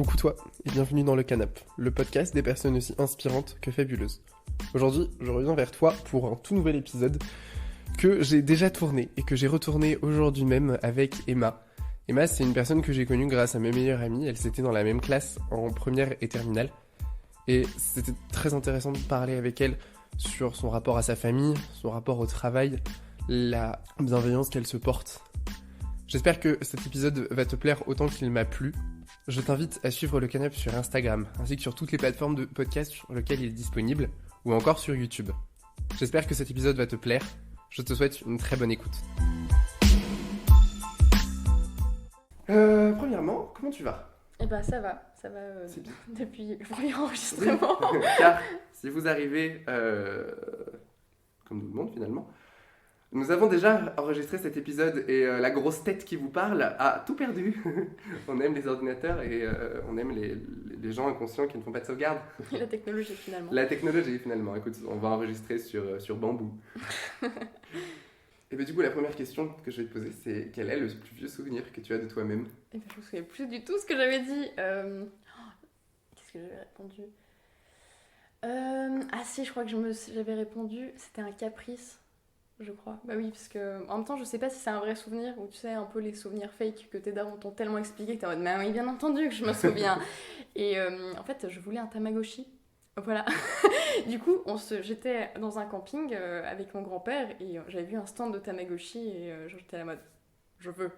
Coucou toi, et bienvenue dans Le Canap, le podcast des personnes aussi inspirantes que fabuleuses. Aujourd'hui, je reviens vers toi pour un tout nouvel épisode que j'ai déjà tourné et que j'ai retourné aujourd'hui même avec Emma. Emma, c'est une personne que j'ai connue grâce à mes meilleures amies, elles étaient dans la même classe en première et terminale. Et c'était très intéressant de parler avec elle sur son rapport à sa famille, son rapport au travail, la bienveillance qu'elle se porte. J'espère que cet épisode va te plaire autant qu'il m'a plu. Je t'invite à suivre Le Canap sur Instagram, ainsi que sur toutes les plateformes de podcast sur lesquelles il est disponible, ou encore sur YouTube. J'espère que cet épisode va te plaire. Je te souhaite une très bonne écoute. Premièrement, comment tu vas ? Eh ben ça va C'est bien. depuis le premier enregistrement. Car si vous arrivez, comme tout le monde finalement, nous avons déjà enregistré cet épisode et la grosse tête qui vous parle a tout perdu. On aime les ordinateurs et on aime les gens inconscients qui ne font pas de sauvegarde. La technologie finalement. La technologie finalement. Écoute, on va enregistrer sur Bamboo. Et bien du coup, la première question que je vais te poser, c'est quel est le plus vieux souvenir que tu as de toi-même ? Eh ben, je me souviens plus du tout ce que j'avais dit. Qu'est-ce que j'avais répondu Ah si, je crois que j'avais répondu, c'était un caprice. Je crois. Bah oui, parce que en même temps, je sais pas si c'est un vrai souvenir ou tu sais, un peu les souvenirs fake que tes darons t'ont tellement expliqué que t'es en mode, mais oui, bien entendu que je me souviens. Et en fait, je voulais un Tamagotchi. Voilà. Du coup, j'étais dans un camping avec mon grand-père et j'avais vu un stand de Tamagotchi et j'étais à la mode, je veux.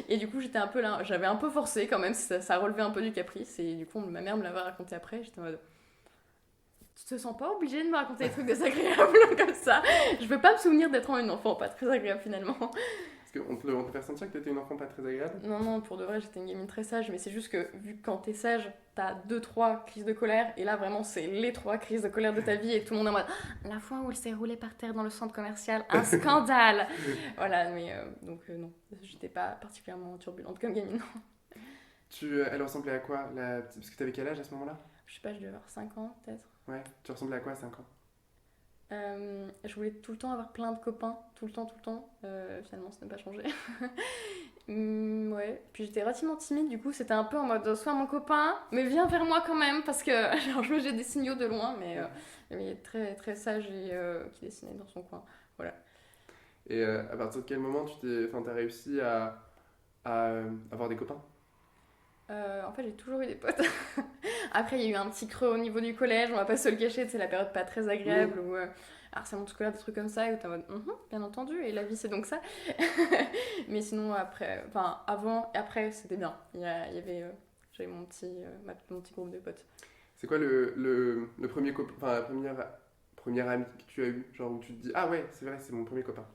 et du coup, j'étais un peu là, j'avais un peu forcé quand même, ça relevait un peu du caprice et du coup, ma mère me l'avait raconté après, j'étais en mode, tu te sens pas obligée de me raconter des trucs désagréables comme ça. Je veux pas me souvenir d'être une enfant pas très agréable finalement. Est-ce qu'on te fait sentir que t'étais une enfant pas très agréable ? Non, pour de vrai, j'étais une gamine très sage, mais c'est juste que vu que quand t'es sage, t'as 2-3 crises de colère, et là vraiment c'est les 3 crises de colère de ta vie, et tout le monde est en mode la fois où elle s'est roulée par terre dans le centre commercial, un scandale. Voilà, mais donc non, j'étais pas particulièrement turbulente comme gamine. Elle ressemblait à quoi parce que t'avais quel âge à ce moment-là ? Je sais pas, je devais avoir 5 ans peut-être. Ouais, tu ressemblais à quoi à 5 ans ? Je voulais tout le temps avoir plein de copains, tout le temps. Finalement, ça n'a pas changé. Ouais. Puis j'étais relativement timide, du coup, c'était un peu en mode sois mon copain, mais viens vers moi quand même, parce que genre, j'ai des signaux de loin, mais il est très, très sage et qui dessinait dans son coin. Voilà. Et à partir de quel moment t'as réussi à avoir des copains ? En fait, j'ai toujours eu des potes. Après, il y a eu un petit creux au niveau du collège, on va pas se le cacher, c'est la période pas très agréable où harcèlement scolaire, des trucs comme ça, et où t'es en mode bien entendu, et la vie c'est donc ça. Mais sinon, après, enfin, avant et après, c'était bien. J'avais mon petit groupe de potes. C'est quoi le premier copain, enfin la première amie que tu as eu, genre où tu te dis ah ouais, c'est vrai, c'est mon premier copain.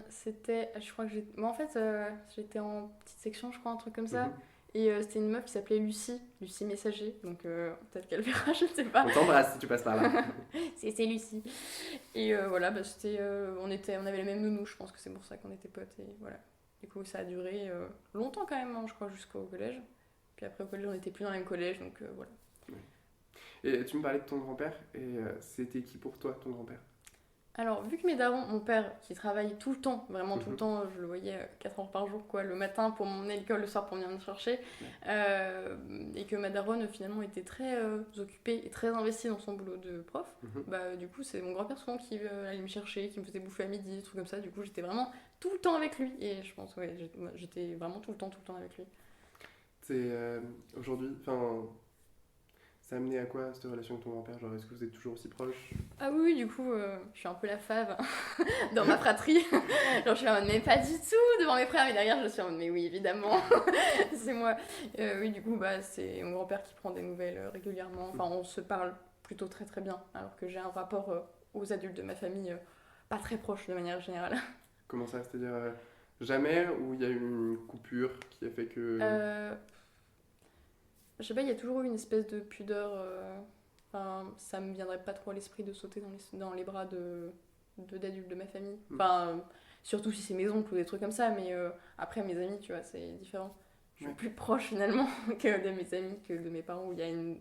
C'était, je crois que moi en fait, j'étais en petite section, je crois, un truc comme ça. Et c'était une meuf qui s'appelait Lucie Messager, donc peut-être qu'elle verra, je ne sais pas. On t'embrasse si tu passes par là. c'est Lucie. Et voilà, c'était, on avait les mêmes nounous, je pense que c'est pour ça qu'on était potes. Et voilà. Du coup, ça a duré longtemps quand même, hein, je crois, jusqu'au collège. Puis après, au collège, on n'était plus dans le même collège, donc voilà. Et tu me parlais de ton grand-père, et c'était qui pour toi, ton grand-père ? Alors, vu que mes darons, mon père qui travaille tout le temps, vraiment tout le temps, je le voyais 4 heures par jour, quoi, le matin pour m'emmener à l'école, le soir pour venir me chercher, et que ma daronne finalement était très occupée et très investie dans son boulot de prof, bah du coup c'est mon grand-père souvent qui allait me chercher, qui me faisait bouffer à midi, des trucs comme ça, du coup j'étais vraiment tout le temps avec lui, et je pense, ouais, j'étais vraiment tout le temps avec lui. C'est aujourd'hui, enfin... Ça a amené à quoi cette relation avec ton grand-père ? Genre, est-ce que vous êtes toujours aussi proches ? Ah oui, du coup, je suis un peu la fave dans ma fratrie. Genre, je suis en mode, mais pas du tout devant mes frères, mais derrière, je suis en mode, mais oui, évidemment, c'est moi. Oui, du coup, c'est mon grand-père qui prend des nouvelles régulièrement. Enfin, on se parle plutôt très très bien, alors que j'ai un rapport aux adultes de ma famille pas très proche de manière générale. Comment ça ? C'est-à-dire jamais, ou il y a eu une coupure qui a fait que... Je sais pas, il y a toujours eu une espèce de pudeur. Enfin, ça me viendrait pas trop à l'esprit de sauter dans les bras d'adultes de ma famille. Enfin, surtout si c'est mes oncles ou des trucs comme ça, mais après mes amis, tu vois, c'est différent. Je suis plus proche finalement que de mes amis, que de mes parents, où il y a une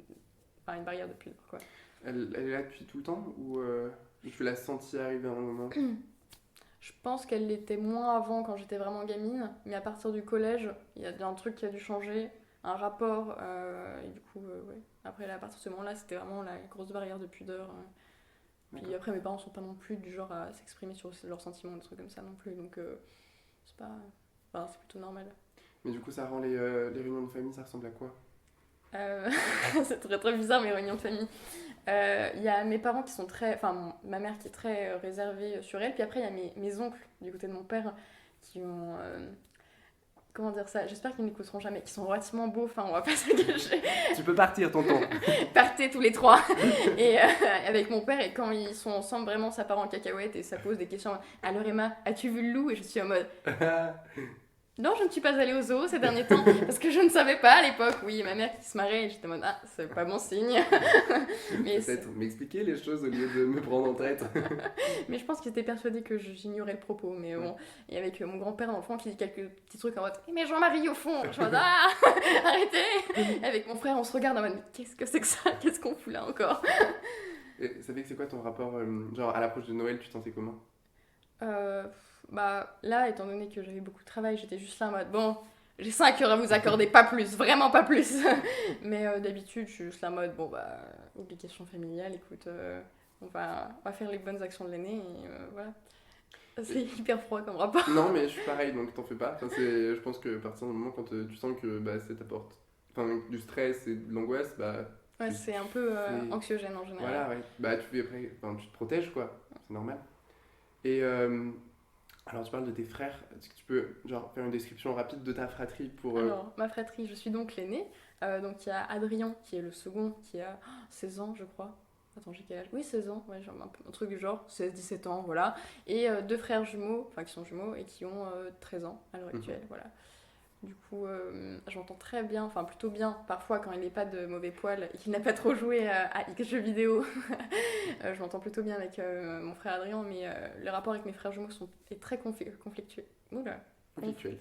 barrière de pudeur, quoi. Elle est là depuis tout le temps, ou tu l'as senti arriver à un moment ? Je pense qu'elle l'était moins avant quand j'étais vraiment gamine, mais à partir du collège, il y a bien un truc qui a dû changer, un rapport, et du coup, ouais. Après, là, à partir de ce moment-là, c'était vraiment la grosse barrière de pudeur. Puis après, mes parents sont pas non plus du genre à s'exprimer sur leurs sentiments, des trucs comme ça non plus, donc c'est pas... Enfin, c'est plutôt normal. Mais du coup, ça rend les réunions de famille, ça ressemble à quoi? C'est très très bizarre mes réunions de famille. Il y a mes parents qui sont très... Enfin, ma mère qui est très réservée sur elle. Puis après, il y a mes oncles du côté de mon père qui ont... comment dire ça? J'espère qu'ils n'écouteront jamais. Qui sont relativement beaux, enfin, on va pas se cacher. Tu peux partir, tonton. Partez tous les trois. Et avec mon père, et quand ils sont ensemble, vraiment, ça part en cacahuète et ça pose des questions. Alors Emma, as-tu vu le loup? Et je suis en mode... Non, je ne suis pas allée au zoo ces derniers temps parce que je ne savais pas à l'époque. Oui, ma mère qui se marrait et j'étais en mode ah, c'est pas bon signe. Mais peut-être m'expliquer les choses au lieu de me prendre en tête. Mais je pense qu'ils étaient persuadés que j'ignorais le propos. Mais bon, et avec mon grand-père dans le fond qui dit quelques petits trucs en mode mais Jean-Marie au fond, je me dis ah, arrêtez. Et avec mon frère, on se regarde en mode qu'est-ce que c'est que ça? Qu'est-ce qu'on fout là encore? Et ça fait que c'est quoi ton rapport genre à l'approche de Noël, tu te sentais comment? Bah là, étant donné que j'avais beaucoup de travail, j'étais juste là en mode bon, j'ai 5 heures à vous accorder, pas plus, vraiment pas plus. Mais d'habitude, je suis juste là en mode bon, bah, obligation familiale, écoute, on va faire les bonnes actions de l'année et voilà. C'est hyper froid comme rapport. Non, mais je suis pareil, donc t'en fais pas. Enfin, je pense que à partir du moment quand tu sens que bah, ça t'apporte du stress et de l'angoisse, bah. Ouais, c'est un peu anxiogène en général. Voilà, ouais. Bah, tu te protèges, quoi. C'est normal. Et alors, tu parles de tes frères. Est-ce que tu peux genre, faire une description rapide de ta fratrie pour... Alors, ma fratrie, je suis donc l'aînée. Donc, il y a Adrien, qui est le second, qui a 16 ans, je crois. Attends, j'ai quel âge? Oui, 16 ans, ouais, genre un truc du genre, 16-17 ans, voilà. Et deux frères jumeaux, enfin qui sont jumeaux, et qui ont 13 ans à l'heure actuelle, voilà. Du coup, je m'entends très bien, enfin plutôt bien, parfois quand il n'est pas de mauvais poil et qu'il n'a pas trop joué à X jeux vidéo. Je m'entends plutôt bien avec mon frère Adrien, mais le rapport avec mes frères jumeaux est très conflictuel. Oula.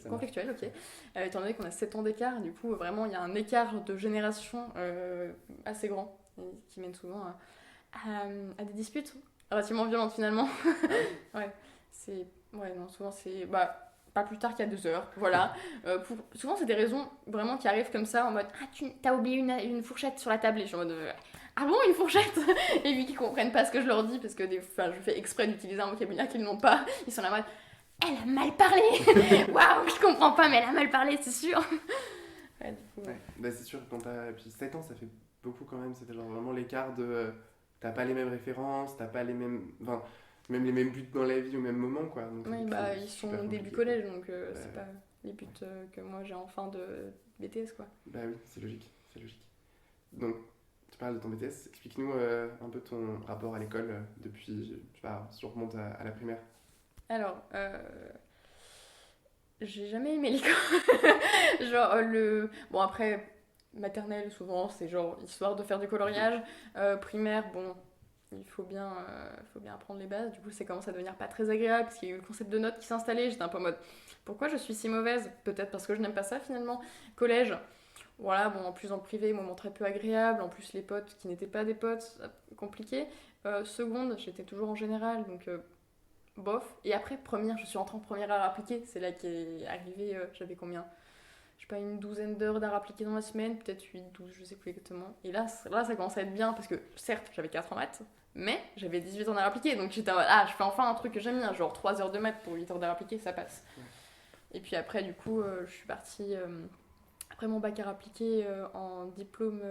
Conflictuel, ok. Étant donné qu'on a 7 ans d'écart, du coup, vraiment, il y a un écart de génération assez grand, qui mène souvent à des disputes relativement violentes finalement. Ouais, non, souvent c'est... Bah, pas plus tard qu'il y a 2 heures, voilà. Souvent, c'est des raisons vraiment qui arrivent comme ça, en mode « Ah, t'as oublié une fourchette sur la table !» Et je suis en mode « Ah bon, une fourchette ?» Et vu qu'ils comprennent pas ce que je leur dis, parce que je fais exprès d'utiliser un vocabulaire qu'ils n'ont pas, ils sont là en mode « Elle a mal parlé !» Waouh, je comprends pas, mais elle a mal parlé, c'est sûr. Ouais, du coup, ouais. Bah, c'est sûr, quand t'as... Puis 7 ans, ça fait beaucoup quand même, ça fait genre vraiment l'écart de... T'as pas les mêmes références, t'as pas les mêmes... Enfin, même les mêmes buts dans la vie au même moment, quoi. Donc, oui, bah, ils sont au début collège, donc c'est pas les buts que moi j'ai en fin de BTS, quoi. Bah oui, c'est logique. Donc, tu parles de ton BTS, explique-nous un peu ton rapport à l'école depuis, je sais pas, si on remonte à la primaire. Alors, j'ai jamais aimé l'école. Genre, bon, après, maternelle, souvent, c'est genre histoire de faire du coloriage. Primaire, bon... Il faut bien apprendre les bases. Du coup, ça commence à devenir pas très agréable parce qu'il y a eu le concept de notes qui s'installait. J'étais un peu en mode pourquoi je suis si mauvaise? Peut-être parce que je n'aime pas ça finalement. Collège, voilà, bon, en plus en privé, moment très peu agréable. En plus, les potes qui n'étaient pas des potes, compliqué. Seconde, j'étais toujours en général, donc bof. Et après, première, je suis rentrée en première art appliqué. C'est là qu'est arrivé, j'avais combien? Je sais pas, une douzaine d'heures d'art appliqué dans la semaine, peut-être 8, 12, je sais plus exactement. Et là, ça commence à être bien parce que certes, j'avais 4 en maths, mais j'avais 18 ans d'art appliqué, donc j'étais en mode, je fais enfin un truc que j'aime bien, genre 3 heures de maths pour 8 heures d'art appliqué, ça passe. Ouais. Et puis après, du coup, je suis partie, après mon bac art appliqué, en diplôme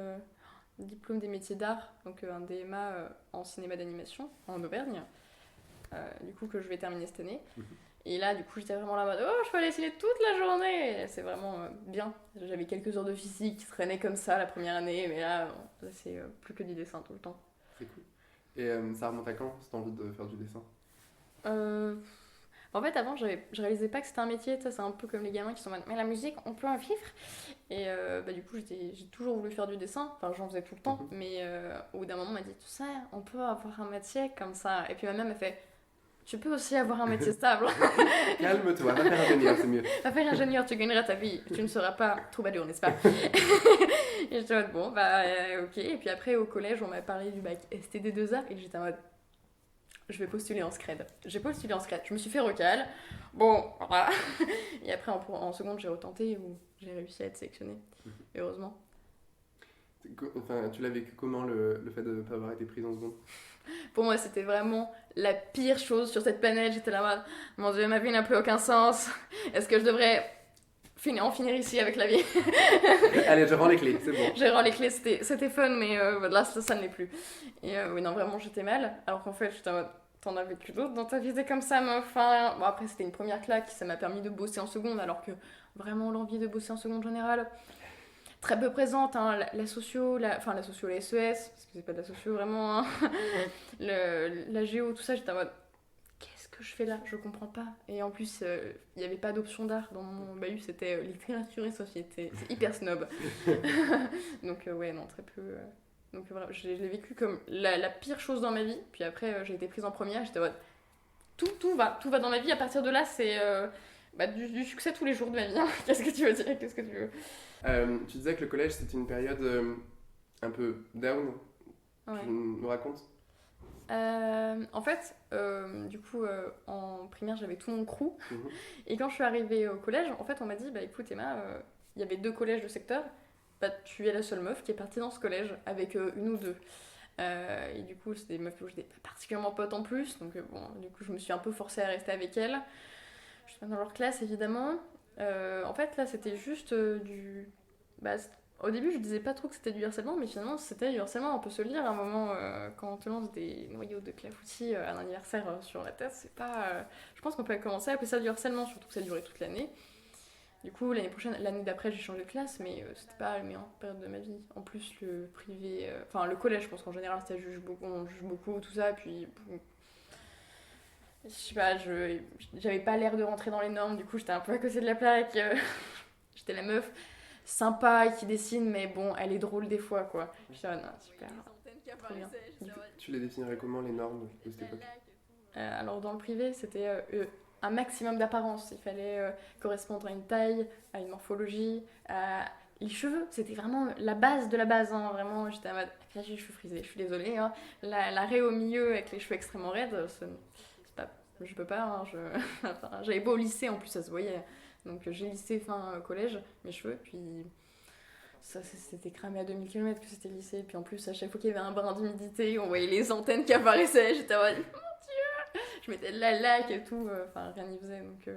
des métiers d'art, donc un DMA en cinéma d'animation, en Auvergne, du coup, que je vais terminer cette année. Et là, du coup, j'étais vraiment là en mode oh, je peux aller dessiner toute la journée. Et c'est vraiment bien. J'avais quelques heures de physique qui traînaient comme ça la première année, mais là c'est plus que du dessin tout le temps. C'est cool. Et ça remonte à quand, cette envie de faire du dessin? En fait, avant, je réalisais pas que c'était un métier. C'est un peu comme les gamins qui sont en mode mais la musique, on peut en vivre. Et du coup, j'ai toujours voulu faire du dessin. Enfin, j'en faisais tout le temps. Mais au bout d'un moment, on m'a dit tu sais, on peut avoir un métier comme ça. Et puis ma mère m'a fait tu peux aussi avoir un métier stable. Calme-toi, va faire ingénieur, c'est mieux. Va faire ingénieur, tu gagneras ta vie. Tu ne seras pas troubadour, n'est-ce pas? Et j'étais en mode, bon, bah, ok. Et puis après, au collège, on m'a parlé du bac STD2A. Et j'étais en mode, je vais postuler en scred. J'ai postulé en scred, je me suis fait recal. Bon, voilà. Et après, en seconde, j'ai retenté où j'ai réussi à être sélectionnée, heureusement. Enfin, tu l'as vécu comment le fait de ne pas avoir été prise en seconde? Pour moi, c'était vraiment la pire chose sur cette planète. J'étais là, en mode, mon Dieu, ma vie n'a plus aucun sens. Est-ce que je devrais en finir ici avec la vie? Allez, je rends les clés, c'est bon. Je rends les clés, c'était fun, mais là, ça ne l'est plus. Et oui, non, vraiment, j'étais mal. Alors qu'en fait, j'étais en mode, t'en as vécu d'autres dans ta vie, t'es comme ça, meuf. Enfin, bon, après, c'était une première claque, ça m'a permis de bosser en seconde, alors que vraiment, l'envie de bosser en seconde générale, très peu présente, hein, la socio, la SES, parce que c'est pas de la socio vraiment, hein. La géo, tout ça, j'étais en mode, qu'est-ce que je fais là? Je comprends pas. Et en plus, il n'y avait pas d'option d'art dans mon bahut, c'était littérature et société. C'est hyper snob. Donc, ouais, non, très peu. Donc, voilà, je l'ai vécu comme la pire chose dans ma vie. Puis après, j'ai été prise en première, j'étais en mode, tout va dans ma vie. À partir de là, c'est du succès tous les jours de ma vie, hein. Qu'est-ce que tu veux dire? Qu'est-ce que tu veux? Tu disais que le collège c'était une période un peu down. Ouais. Tu nous racontes? En fait, du coup, en primaire, j'avais tout mon crew. Mhm. Et quand je suis arrivée au collège, en fait, on m'a dit, bah écoute Emma, il y avait 2 collèges de secteur, bah tu es la seule meuf qui est partie dans ce collège avec une ou deux. Et du coup, c'était des meufs où j'étais pas particulièrement pote en plus, donc bon, du coup, je me suis un peu forcée à rester avec elles. Je suis pas dans leur classe, évidemment. En fait, là, c'était juste bah, au début, je disais pas trop que c'était du harcèlement, mais finalement, c'était du harcèlement. On peut se le dire à un moment, quand on te lance des noyaux de clafoutis à un anniversaire sur la tête, c'est pas. Je pense qu'on peut commencer à appeler ça du harcèlement, surtout que ça a duré toute l'année. Du coup, l'année d'après, j'ai changé de classe, mais c'était pas la meilleure période de ma vie. En plus, le privé, enfin le collège, je pense qu'en général, ça juge beaucoup, on juge beaucoup, tout ça, puis je sais pas, j'avais pas l'air de rentrer dans les normes, du coup, j'étais un peu à côté de la plaque. J'étais la meuf sympa qui dessine, mais bon, elle est drôle des fois, quoi. Je suis non, super. Trop bien. Tu les définirais comment les normes de cette époque? Alors, dans le privé, c'était un maximum d'apparence. Il fallait correspondre à une taille, à une morphologie, à les cheveux. C'était vraiment la base de la base, hein. Vraiment, j'étais en mode, là, j'ai les cheveux frisés, je suis désolée, hein. La raie au milieu avec les cheveux extrêmement raides, c'est pas, je peux pas, hein. Enfin, j'avais beau au lycée, en plus, ça se voyait. Donc j'ai lissé fin collège, mes cheveux, puis ça c'était cramé à 2000 km que c'était lissé, puis en plus à chaque fois qu'il y avait un brin d'humidité, on voyait les antennes qui apparaissaient, j'étais en mode, mon Dieu, je mettais de la laque et tout, enfin rien n'y faisait, donc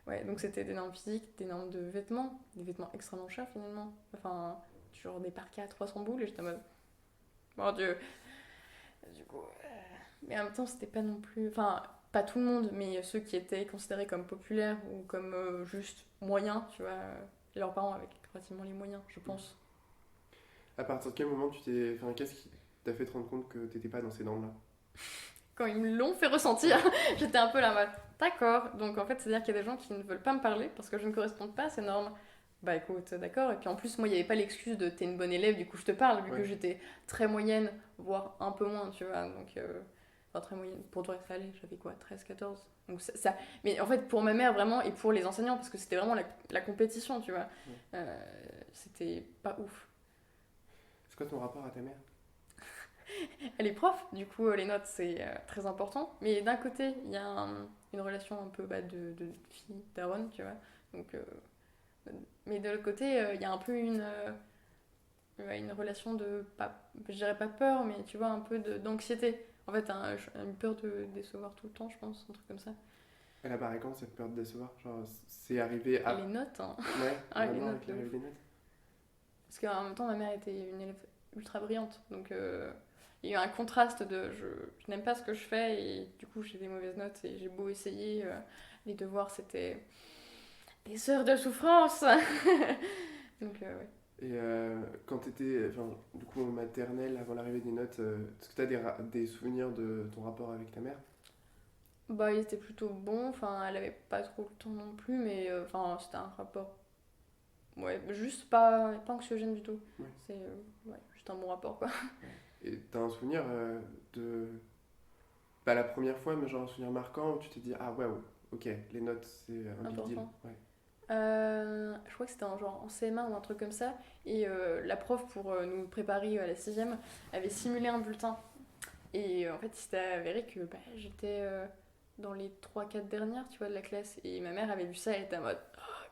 ouais, donc c'était des normes physiques, des normes de vêtements, des vêtements extrêmement chers finalement, enfin genre des parkas à 300 boules, et j'étais en mode, mon Dieu, du coup, mais en même temps c'était pas non plus, enfin pas tout le monde, mais ceux qui étaient considérés comme populaires ou comme juste moyens, tu vois, leurs parents avec relativement les moyens, je pense. À partir de quel moment enfin, qu'est-ce qui t'a fait te rendre compte que t'étais pas dans ces normes-là? Quand ils me l'ont fait ressentir, j'étais un peu là en mode, d'accord, donc en fait, c'est-à-dire qu'il y a des gens qui ne veulent pas me parler parce que je ne corresponde pas à ces normes. Bah écoute, d'accord, et puis en plus, moi, il n'y avait pas l'excuse de t'es une bonne élève, du coup, je te parle, vu que j'étais très moyenne, voire un peu moins, tu vois, donc. Enfin, très moyenne, pour toi ça allait, j'avais quoi, 13, 14. Donc ça. Mais en fait, pour ma mère vraiment, et pour les enseignants, parce que c'était vraiment la compétition, tu vois, c'était pas ouf. C'est quoi ton rapport à ta mère? Elle est prof, du coup, les notes, c'est très important. Mais d'un côté, il y a une relation un peu de fille, daronne, tu vois. Donc, mais de l'autre côté, il y a un peu une relation de, pas, je dirais pas peur, mais tu vois, un peu d'anxiété. En fait, une peur de décevoir tout le temps, je pense, un truc comme ça. Elle apparaît quand cette peur de décevoir? Genre, c'est arrivé à. Et les notes, hein. Ouais, Ah, les vraiment, notes, avec les notes. Parce qu'en même temps, ma mère était une élève ultra brillante. Donc, il y a eu un contraste de je n'aime pas ce que je fais et du coup, j'ai des mauvaises notes et j'ai beau essayer. Les devoirs, c'était des heures de souffrance. Donc, ouais. Et quand t'étais, enfin, du coup, en maternelle, avant l'arrivée des notes, est-ce que t'as des souvenirs de ton rapport avec ta mère? Bah, il était plutôt bon. Enfin, elle avait pas trop le temps non plus, mais enfin, c'était un rapport. Ouais, juste pas anxiogène du tout. Ouais. C'est ouais, juste un bon rapport, quoi. Et t'as un souvenir de. Pas la première fois, mais genre un souvenir marquant où tu t'es dit, ah ouais, ok, les notes, c'est un big deal. Important. Ouais. Je crois que c'était en CM1 ou un truc comme ça. Et la prof, pour nous préparer à la 6ème, avait simulé un bulletin. Et en fait, il s'était avéré que j'étais dans les 3-4 dernières, tu vois, de la classe. Et ma mère avait vu ça, elle était en mode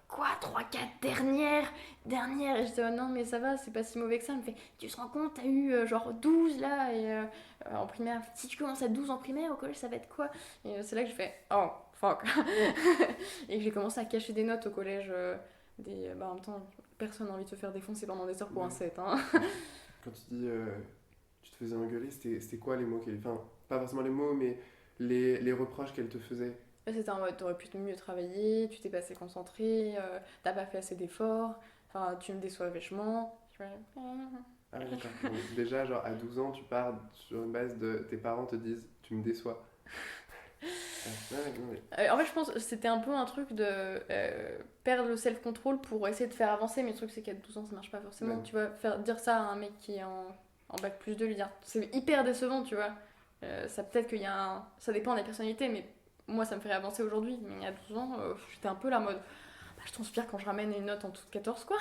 quoi, 3-4 dernières. Et j'étais non, mais ça va, c'est pas si mauvais que ça. Elle me fait, tu te rends compte, t'as eu genre 12 là, et en primaire, si tu commences à 12 en primaire, au collège, ça va être quoi? Et c'est là que je fais, oh, fuck. Et que j'ai commencé à cacher des notes au collège. En même temps, personne n'a envie de se faire défoncer pendant des heures pour un 7. Hein. Quand tu dis tu te faisais engueuler, c'était quoi les mots qu'elle... Enfin, pas forcément les mots, mais les reproches qu'elle te faisait. C'était en mode, t'aurais pu mieux travailler, tu t'es pas assez concentré, t'as pas fait assez d'efforts, enfin, tu me déçois vachement. Ah ouais, d'accord. Donc, déjà, genre, à 12 ans, tu pars sur une base de tes parents te disent tu me déçois. En fait, je pense que c'était un peu un truc de perdre le self-control pour essayer de faire avancer, mais le truc, c'est qu'à 12 ans, ça marche pas forcément. Ouais. Tu vas dire ça à un mec qui est en bac plus 2, lui dire c'est hyper décevant, tu vois. Ça peut-être qu'il y a un... Ça dépend des personnalités, mais moi, ça me ferait avancer aujourd'hui. Mais il y a 12 ans, j'étais un peu la mode. Je transpire quand je ramène une note en toute 14, quoi.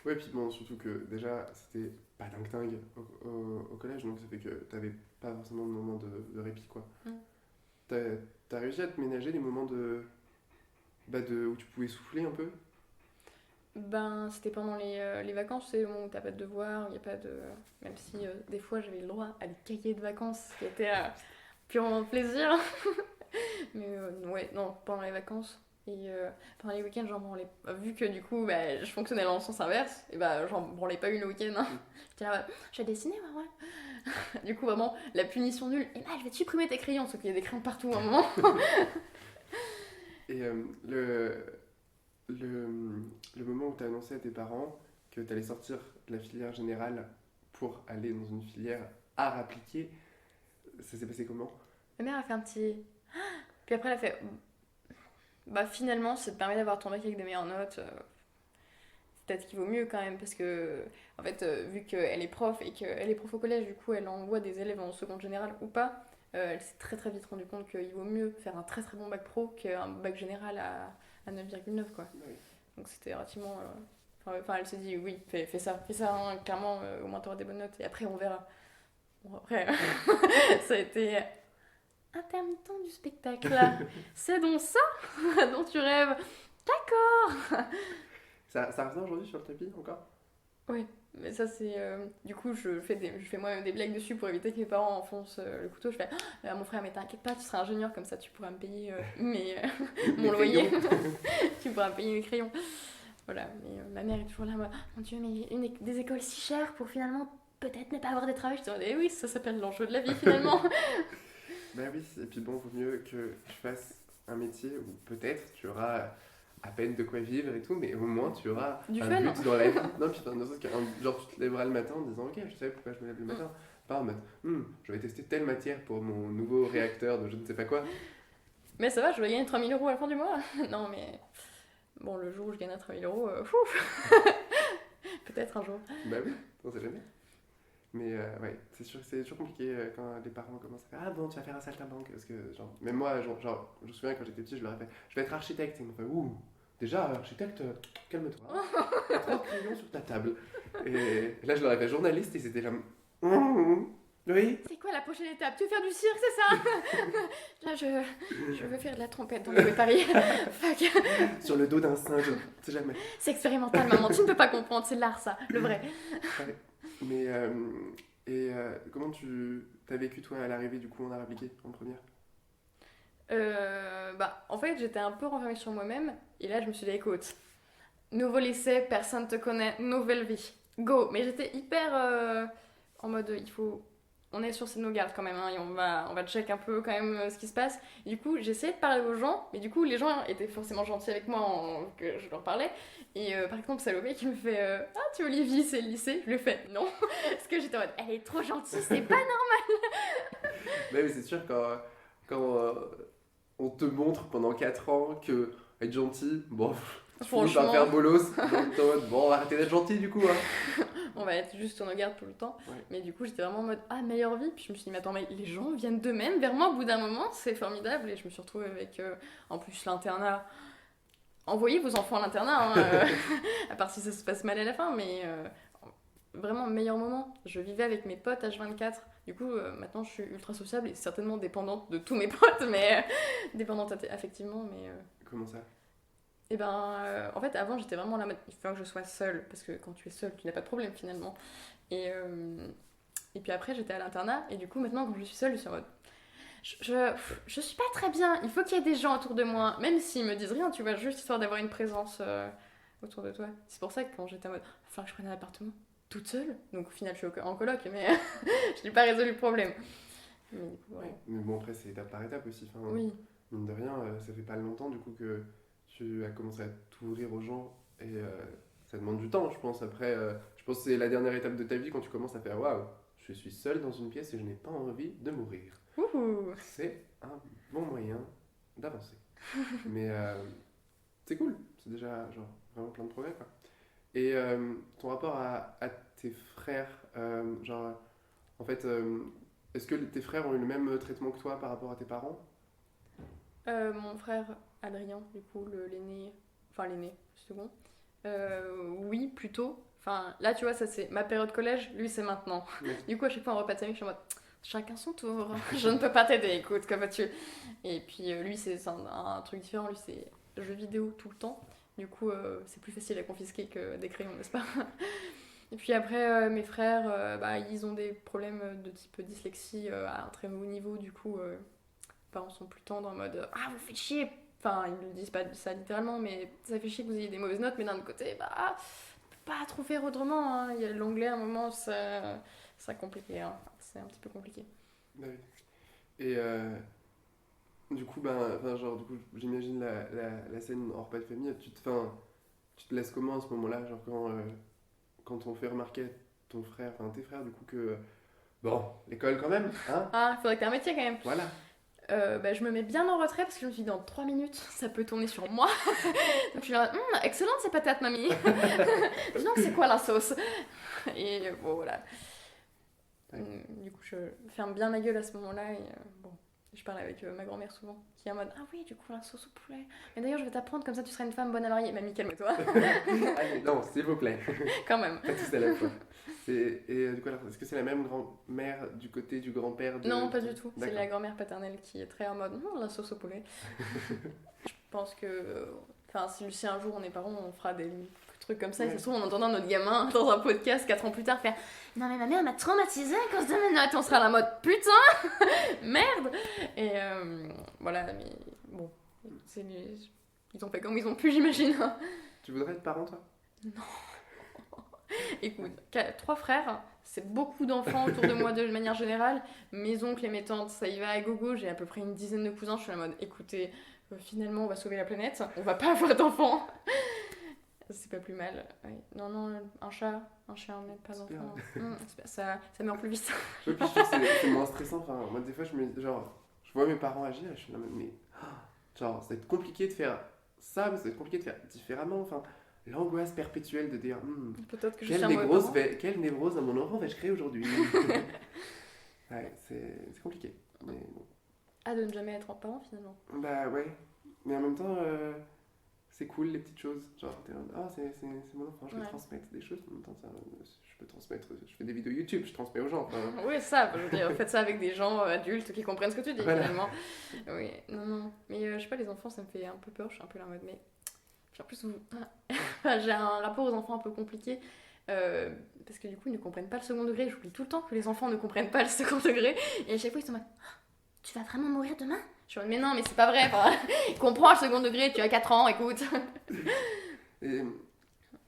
Ouais, puis bon, surtout que déjà, c'était pas dingue au collège, donc ça fait que t'avais pas forcément de moment de répit, quoi. T'as réussi à te ménager des moments où tu pouvais souffler un peu? C'était pendant les vacances, c'est le moment où t'as pas de devoirs, il y a pas de... Même si des fois j'avais le droit à des cahiers de vacances, qui étaient purement plaisir. Mais ouais, non, pendant les vacances. Et pendant les week-ends, vu que du coup, je fonctionnais dans le sens inverse, et j'en branlais pas une le week-end. Hein. J'étais là, je vais dessiner, moi, ouais. Du coup, vraiment, la punition nulle. Et là, je vais te supprimer tes crayons, sauf qu'il y a des crayons partout à un moment. Et le moment où tu as annoncé à tes parents que tu allais sortir de la filière générale pour aller dans une filière art appliqué, ça s'est passé comment? Ma mère a fait un petit... Puis après, elle a fait... finalement, ça te permet d'avoir ton bac avec des meilleures notes. Peut-être qu'il vaut mieux quand même, parce que, en fait, vu qu'elle est prof et qu'elle est prof au collège, du coup, elle envoie des élèves en seconde générale ou pas, elle s'est très très vite rendue compte qu'il vaut mieux faire un très très bon bac pro qu'un bac général à 9,9, quoi. Oui. Donc c'était relativement... elle s'est dit, oui, fais ça, hein, clairement, au moins t'auras des bonnes notes, et après on verra. Bon, après, ça a été intermittent du spectacle. C'est donc ça dont tu rêves. D'accord. Ça revient aujourd'hui sur le tapis encore? Oui, mais ça c'est... du coup, je fais moi-même des blagues dessus pour éviter que mes parents enfoncent le couteau. Je fais à mon frère, mais t'inquiète pas, tu seras ingénieur, comme ça tu pourras me payer mon loyer. Tu pourras me payer mes crayons. Voilà, mais ma mère est toujours là, moi, mon Dieu, mais des écoles si chères pour finalement peut-être ne pas avoir de travail. Je dis, oui, ça s'appelle l'enjeu de la vie finalement. Ben oui, et puis bon, vaut mieux que tu fasses un métier où peut-être tu auras à peine de quoi vivre et tout, mais au moins tu auras du un fun, but dans la vie. Non, puis dans le sens genre tu te lèveras le matin en disant ok, je sais pourquoi je me lève le matin. Pas en mode je vais tester telle matière pour mon nouveau réacteur de je ne sais pas quoi. Mais ça va, je vais gagner 3000 € à la fin du mois. Non, mais bon, le jour où je gagnerai 3000 €, peut-être un jour. Bah oui, on sait jamais. Mais ouais, c'est sûr que c'est toujours compliqué quand les parents commencent à faire ah bon, tu vas faire un saltimbanque. Parce que, genre, même moi, je me souviens quand j'étais petit, je leur ai fait je vais être architecte. Et ils m'ont fait ouh, déjà, architecte, calme-toi. Il y a 3 crayons sur ta table. Et là, je leur ai fait journaliste et c'était là. Oui. C'est quoi la prochaine étape? Tu veux faire du cirque, c'est ça? Là, je veux faire de la trompette dans le Paris. Fuck. Sur le dos d'un singe, c'est jamais. C'est expérimental, maman, tu ne peux pas comprendre, c'est l'art, ça, le vrai. Ouais. Mais, comment t'as vécu, toi, à l'arrivée, du coup, en art appliqué, en première? En fait, j'étais un peu renfermée sur moi-même, et là, je me suis dit, écoute, nouveau lycée, personne te connaît, nouvelle vie, go. Mais j'étais hyper en mode, on est sur nos gardes quand même, hein, et on va check un peu quand même ce qui se passe. Et du coup, j'essayais de parler aux gens, mais du coup, les gens étaient forcément gentils avec moi que je leur parlais. Et par exemple, Salomé qui me fait ah, tu es Olivier, c'est le lycée? Je lui ai fait non, parce que j'étais en mode, elle est trop gentille, c'est pas normal. Mais c'est sûr, quand on te montre pendant 4 ans que être gentil, bon, tu finis par faire bolos, donc bon, on va arrêter d'être gentil du coup. Hein. On va être juste sur nos gardes tout le temps. Ouais. Mais du coup, j'étais vraiment en mode ah, meilleure vie. Puis je me suis dit, mais attends, mais les gens viennent d'eux-mêmes vers moi au bout d'un moment, c'est formidable. Et je me suis retrouvée avec en plus l'internat. Envoyez vos enfants à l'internat, hein, à part si ça se passe mal à la fin, mais vraiment meilleur moment. Je vivais avec mes potes H24, Du coup, maintenant, je suis ultra sociable et certainement dépendante de tous mes potes, mais dépendante affectivement, mais... Comment ça? Et en fait, avant, j'étais vraiment là, il faut que je sois seule, parce que quand tu es seule, tu n'as pas de problème finalement. Et, et puis après, j'étais à l'internat, et du coup, maintenant, quand je suis seule, je suis en mode, je suis pas très bien, il faut qu'il y ait des gens autour de moi, même s'ils me disent rien, tu vois, juste histoire d'avoir une présence autour de toi. C'est pour ça que quand j'étais en mode, enfin, je prenais un appartement toute seule, donc au final, je suis en coloc, mais je n'ai pas résolu le problème. Mais du coup, ouais. Mais bon, après, c'est étape par étape aussi. Enfin, Oui, mine de rien, ça fait pas longtemps du coup que tu as commencé à t'ouvrir aux gens et ça demande du temps, je pense. Après, je pense que c'est la dernière étape de ta vie quand tu commences à faire waouh, je suis seul dans une pièce et je n'ai pas envie de mourir. Ouh. C'est un bon moyen d'avancer. Mais c'est cool, c'est déjà genre vraiment plein de progrès quoi. Et ton rapport à tes frères, genre en fait, est-ce que tes frères ont eu le même traitement que toi par rapport à tes parents? Mon frère Adrien, du coup, l'aîné, enfin l'aîné, le second, oui, plutôt. Enfin, là, tu vois, ça c'est ma période collège, lui c'est maintenant. Ouais. Du coup, à chaque fois en repas de famille, je suis en mode chacun son tour, je ne peux pas t'aider, écoute, que vas-tu? Et puis lui, c'est un truc différent, lui c'est jeux vidéo tout le temps. Du coup, c'est plus facile à confisquer que des crayons, n'est-ce pas? Et puis après, mes frères, ils ont des problèmes de type dyslexie à un très haut niveau, du coup, parents sont plus tendres en mode ah vous faites chier, enfin ils ne disent pas ça littéralement mais ça fait chier que vous ayez des mauvaises notes, mais d'un autre côté on peut pas trop faire autrement, hein. Il y a l'anglais à un moment, ça compliqué, hein. C'est un petit peu compliqué. Bah oui. Et du coup, genre, du coup, j'imagine la scène en repas de famille, tu te laisses comment à ce moment-là, genre quand on fait remarquer à ton frère, enfin tes frères du coup que bon, l'école quand même, hein? Ah, il faudrait que t'aies un métier quand même. Voilà. Je me mets bien en retrait parce que je me suis dit dans 3 minutes ça peut tourner sur moi. Donc je suis là, excellente ces patates mamie. Dis donc c'est quoi la sauce? Et bon voilà. Ouais. Du coup je ferme bien ma gueule à ce moment-là et bon, je parle avec ma grand-mère souvent qui est en mode ah oui du coup la sauce au poulet. Mais d'ailleurs je vais t'apprendre comme ça tu seras une femme bonne à marier. Mamie calme-toi. Allez, non, s'il vous plaît, Quand même. pas tous à la fois. Et du coup, alors, est-ce que c'est la même grand-mère du côté du grand-père de... Non pas du tout. C'est D'accord. la grand-mère paternelle qui est très en mode la sauce au poulet. Je pense que enfin si un jour on est parents on fera des trucs comme ça et Ouais. ça se trouve on entendra notre gamin dans un podcast 4 ans plus tard faire non mais ma mère m'a traumatisée à cause de mes notes, on sera à la mode putain merde et voilà mais bon ils ont fait comme ils ont pu j'imagine. Tu voudrais être parent, toi? Écoute 3 frères c'est beaucoup d'enfants autour de moi de manière générale, mes oncles et mes tantes ça y va à gogo, j'ai à peu près une dizaine de cousins, je suis en mode écoutez finalement on va sauver la planète, on va pas avoir d'enfants. C'est pas plus mal. Oui. Non, un chat, un chien, mais pas Super. d'enfant. Ça meurt plus vite. Ouais, puis je trouve que c'est moins stressant. Enfin, moi, des fois, je vois mes parents agir et je suis là, mais genre, ça va être compliqué de faire ça, mais ça va être compliqué de faire différemment. Enfin, l'angoisse perpétuelle de dire, Peut-être que je suis un mauvais parent. quelle névrose à mon enfant vais-je créer aujourd'hui? Ouais, c'est compliqué. Mais bon. Ah, de ne jamais être en parent finalement. Bah ouais, mais en même temps, c'est cool les petites choses. Genre, t'es en mode, ah, c'est mon enfant, je vais Ouais. transmettre des choses. En même temps, je peux transmettre, je fais des vidéos YouTube, je transmets aux gens. Enfin, Oui, ça, je veux dire, faites ça avec des gens adultes qui comprennent ce que tu dis Voilà. finalement. Oui, non. Mais je sais pas, les enfants, ça me fait un peu peur, je suis un peu là en mode, mais. En plus, j'ai un rapport aux enfants un peu compliqué. Parce que du coup, ils ne comprennent pas le second degré. J'oublie tout le temps que les enfants ne comprennent pas le second degré. Et à chaque fois, ils sont en mode tu vas vraiment mourir demain? Je suis en mode mais non, mais c'est pas vrai. Enfin, comprends le second degré, tu as 4 ans, écoute. Et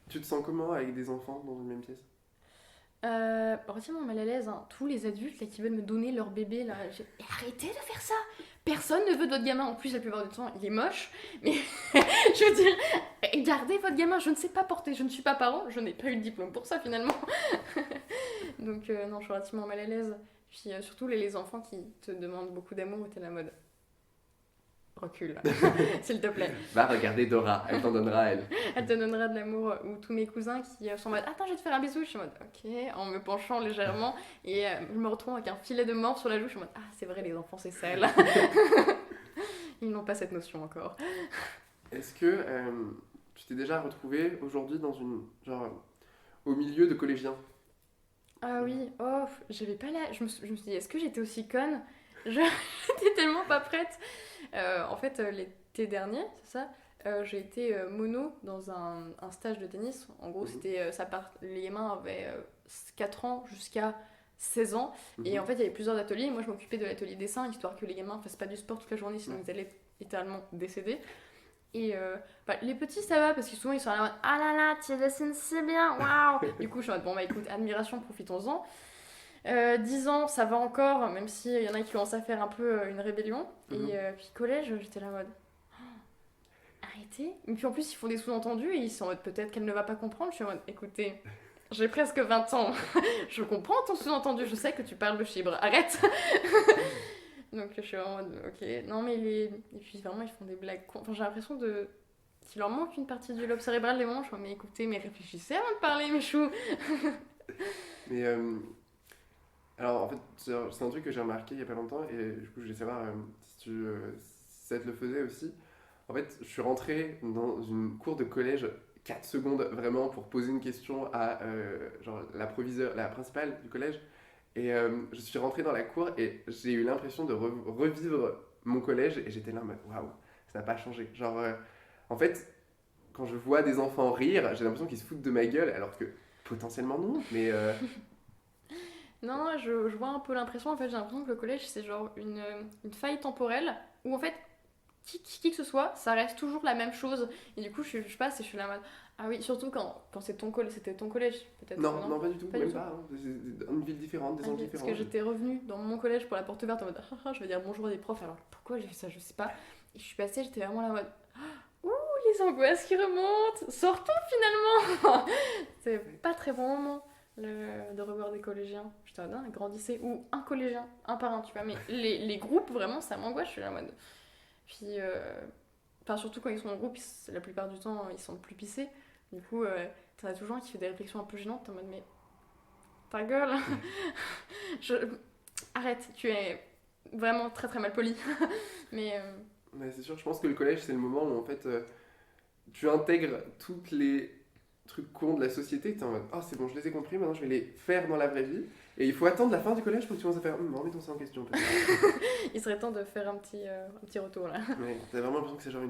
tu te sens comment avec des enfants dans une même pièce? Relativement mal à l'aise, hein. Tous les adultes là, qui veulent me donner leur bébé là, mais arrêtez de faire ça. Personne ne veut de votre gamin. En plus, la plupart du temps, il est moche. Mais je veux dire, gardez votre gamin. Je ne sais pas porter, je ne suis pas parent, je n'ai pas eu de diplôme pour ça finalement. Donc non, je suis relativement mal à l'aise. Puis surtout les enfants qui te demandent beaucoup d'amour et t'es la mode. Recule, s'il te plaît. Va regarder Dora, elle t'en donnera elle. Elle te donnera de l'amour. Ou tous mes cousins qui sont en mode attends, je vais te faire un bisou. Je suis en mode ok, en me penchant légèrement. Et je me retrouve avec un filet de mort sur la joue. Je suis en mode ah, c'est vrai, les enfants, c'est sale. Ils n'ont pas cette notion encore. Est-ce que tu t'es déjà retrouvé aujourd'hui dans au milieu de collégiens? Ah oui, oh, j'avais pas là. Je me suis dit, est-ce que j'étais aussi conne? Je j'étais tellement pas prête. En fait, l'été dernier, c'est ça, j'ai été mono dans un stage de tennis. En gros, Mhm, c'était les gamins avaient 4 ans jusqu'à 16 ans. Et en mhm, fait, il y avait plusieurs ateliers. Moi, je m'occupais de l'atelier dessin, histoire que les gamins fassent pas du sport toute la journée, sinon ouais. ils allaient littéralement décéder. Et les petits, ça va, parce que souvent ils sont là en mode ah là là, tu dessines si bien, waouh! Du coup, je suis en mode bon, bah écoute, admiration, profitons-en. 10 ans, ça va encore, même s'il y en a qui commencent à faire un peu une rébellion. Mhm. Et puis collège, j'étais là en mode arrêtez. Et puis en plus, ils font des sous-entendus et ils sont en mode peut-être qu'elle ne va pas comprendre. Je suis en mode écoutez, j'ai presque 20 ans, je comprends ton sous-entendu, je sais que tu parles de chibre, arrête! Donc je suis en mode ok, non mais les. Et puis vraiment, ils font des blagues. Enfin, j'ai l'impression de. Qu'il leur manque une partie du lobe cérébral des manches. Mais écoutez, mais réfléchissez avant de parler, mes choux. Mais alors, en fait, c'est un truc que j'ai remarqué il y a pas longtemps, et du coup, je voulais savoir si ça te le faisait aussi. En fait, je suis rentré dans une cour de collège 4 secondes vraiment pour poser une question à genre, la proviseure, la principale du collège. Et je suis rentré dans la cour et j'ai eu l'impression de revivre mon collège et j'étais là en mode waouh, ça n'a pas changé. Genre, en fait, quand je vois des enfants rire, j'ai l'impression qu'ils se foutent de ma gueule alors que potentiellement non, mais Non, je vois un peu l'impression. En fait, j'ai l'impression que le collège, c'est genre une faille temporelle où en fait, qui que ce soit, ça reste toujours la même chose. Et du coup, je passe et je suis là en mode ah oui, surtout quand c'est c'était ton collège, peut-être que non, non. non, pas du tout, Pas du même tout. pas. Hein. C'est une ville différente, des Ah, gens ok, parce que différents. j'étais revenue dans mon collège pour la porte ouverte en mode je vais dire bonjour à des profs. Alors pourquoi j'ai fait ça, je sais pas. Et je suis passée, j'étais vraiment là en mode ouh, les angoisses qui remontent, sortons finalement. C'est pas très bon moment de revoir des collégiens. J'étais en mode grandissez ou un collégien, un par un, tu vois. Mais les groupes, vraiment, ça m'angoisse, je suis là en mode. Puis, enfin, surtout quand ils sont en groupe, la plupart du temps, ils sont plus pissés. Du coup, t'en as toujours un qui fait des réflexions un peu gênantes, t'es en mode mais ta gueule. Je... Arrête, tu es vraiment très très mal poli. Mais Ouais, c'est sûr, je pense que le collège, c'est le moment où en fait tu intègres toutes les trucs cons de la société. T'es en mode, ah c'est bon, je les ai compris, maintenant je vais les faire dans la vraie vie. Et il faut attendre la fin du collège pour que tu commences à faire, remettons ça en question peut-être. il serait temps de faire un petit retour là. Ouais, t'as vraiment l'impression que c'est genre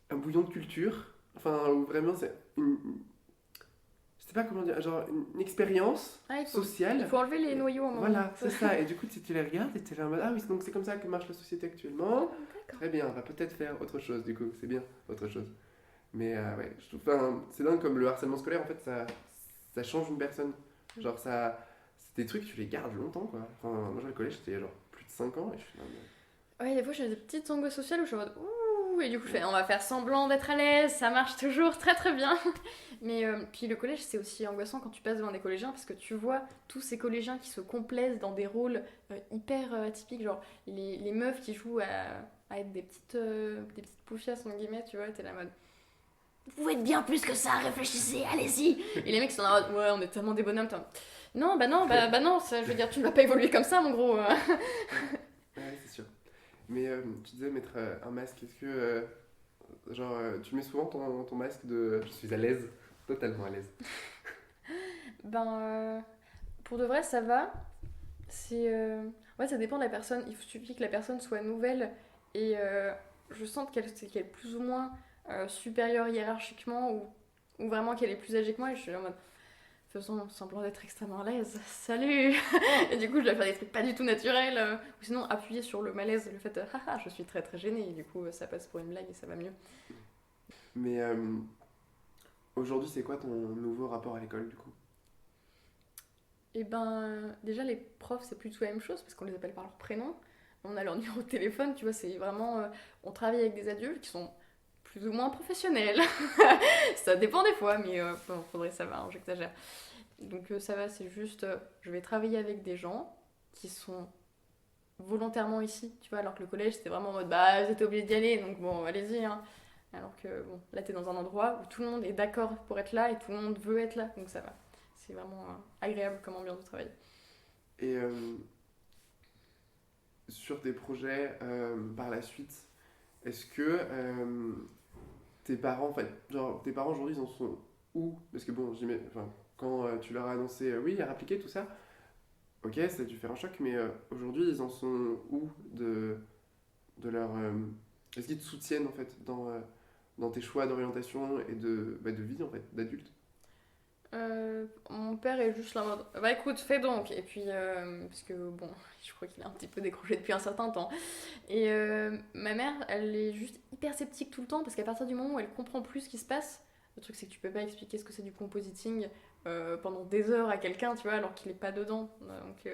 un bouillon de culture. Enfin, où vraiment c'est je sais pas comment dire, genre une expérience Ah, il sociale. faut enlever les Et noyaux à un moment. voilà, c'est ça. Et du coup, tu les regardes et tu es là en mode, ah oui, donc c'est comme ça que marche la société actuellement. D'accord. Très bien, on va peut-être faire autre chose du coup, c'est bien, autre chose. Mais ouais, je trouve, enfin, c'est dingue comme le harcèlement scolaire, en fait, ça change une personne. Genre, c'est des trucs, tu les gardes longtemps, quoi. Enfin, moi, au collège, c'était genre plus de 5 ans, et je suis là, Ouais, des fois j'ai des petites angoisses sociales où je suis en mode ouh, et du coup je fais on va faire semblant d'être à l'aise, ça marche toujours très très bien. Mais puis le collège c'est aussi angoissant quand tu passes devant des collégiens parce que tu vois tous ces collégiens qui se complaisent dans des rôles hyper atypiques, genre les meufs qui jouent à être des petites poufiasses en guillemets, tu vois, t'es là en mode vous pouvez être bien plus que ça, réfléchissez, allez-y. Et les mecs sont là en mode ouais, on est tellement des bonhommes, non, bah non, ça, je veux dire, tu ne vas pas évoluer comme ça, mon gros. ouais, c'est sûr. Mais tu disais mettre un masque, est-ce que, genre, tu mets souvent ton masque de je suis à l'aise, totalement à l'aise. Ben, pour de vrai, ça va. C'est. Ouais, ça dépend de la personne. Il suffit que la personne soit nouvelle et je sens qu'elle est plus ou moins supérieure hiérarchiquement ou vraiment qu'elle est plus âgée que moi. Et je suis là en mode, faisons semblant d'être extrêmement à l'aise. Salut! Et du coup, je dois faire des trucs pas du tout naturels. Ou sinon, appuyer sur le malaise, le fait, haha, je suis très très gênée. Et du coup, ça passe pour une blague et ça va mieux. Mais aujourd'hui, c'est quoi ton nouveau rapport à l'école, du coup? Et ben, déjà, les profs, c'est plus tout la même chose parce qu'on les appelle par leur prénom. On a leur numéro de téléphone, tu vois, c'est vraiment. On travaille avec des adultes qui sont plus ou moins professionnels. Ça dépend des fois, mais bon, faudrait savoir, hein, j'exagère. Donc ça va, c'est juste. Je vais travailler avec des gens qui sont volontairement ici, tu vois, alors que le collège, c'était vraiment en mode bah, vous êtes obligé d'y aller, donc bon, allez-y, hein. Alors que bon, là, t'es dans un endroit où tout le monde est d'accord pour être là et tout le monde veut être là, donc ça va. C'est vraiment agréable comme ambiance de travail. Et sur tes projets par la suite, est-ce que tes parents, en fait, genre, tes parents aujourd'hui, ils en sont où? Parce que bon, enfin, quand tu leur as annoncé oui, à appliquer tout ça, ok, ça a dû faire un choc, mais aujourd'hui, ils en sont où de leur. Est-ce qu'ils te soutiennent en fait dans tes choix d'orientation et de vie en fait, d'adulte? Mon père est juste là en mode bah écoute, fais donc. Et puis, parce que bon, je crois qu'il a un petit peu décroché depuis un certain temps. Et ma mère, elle est juste hyper sceptique tout le temps parce qu'à partir du moment où elle comprend plus ce qui se passe, le truc c'est que tu peux pas expliquer ce que c'est du compositing pendant des heures à quelqu'un, tu vois, alors qu'il est pas dedans. Donc,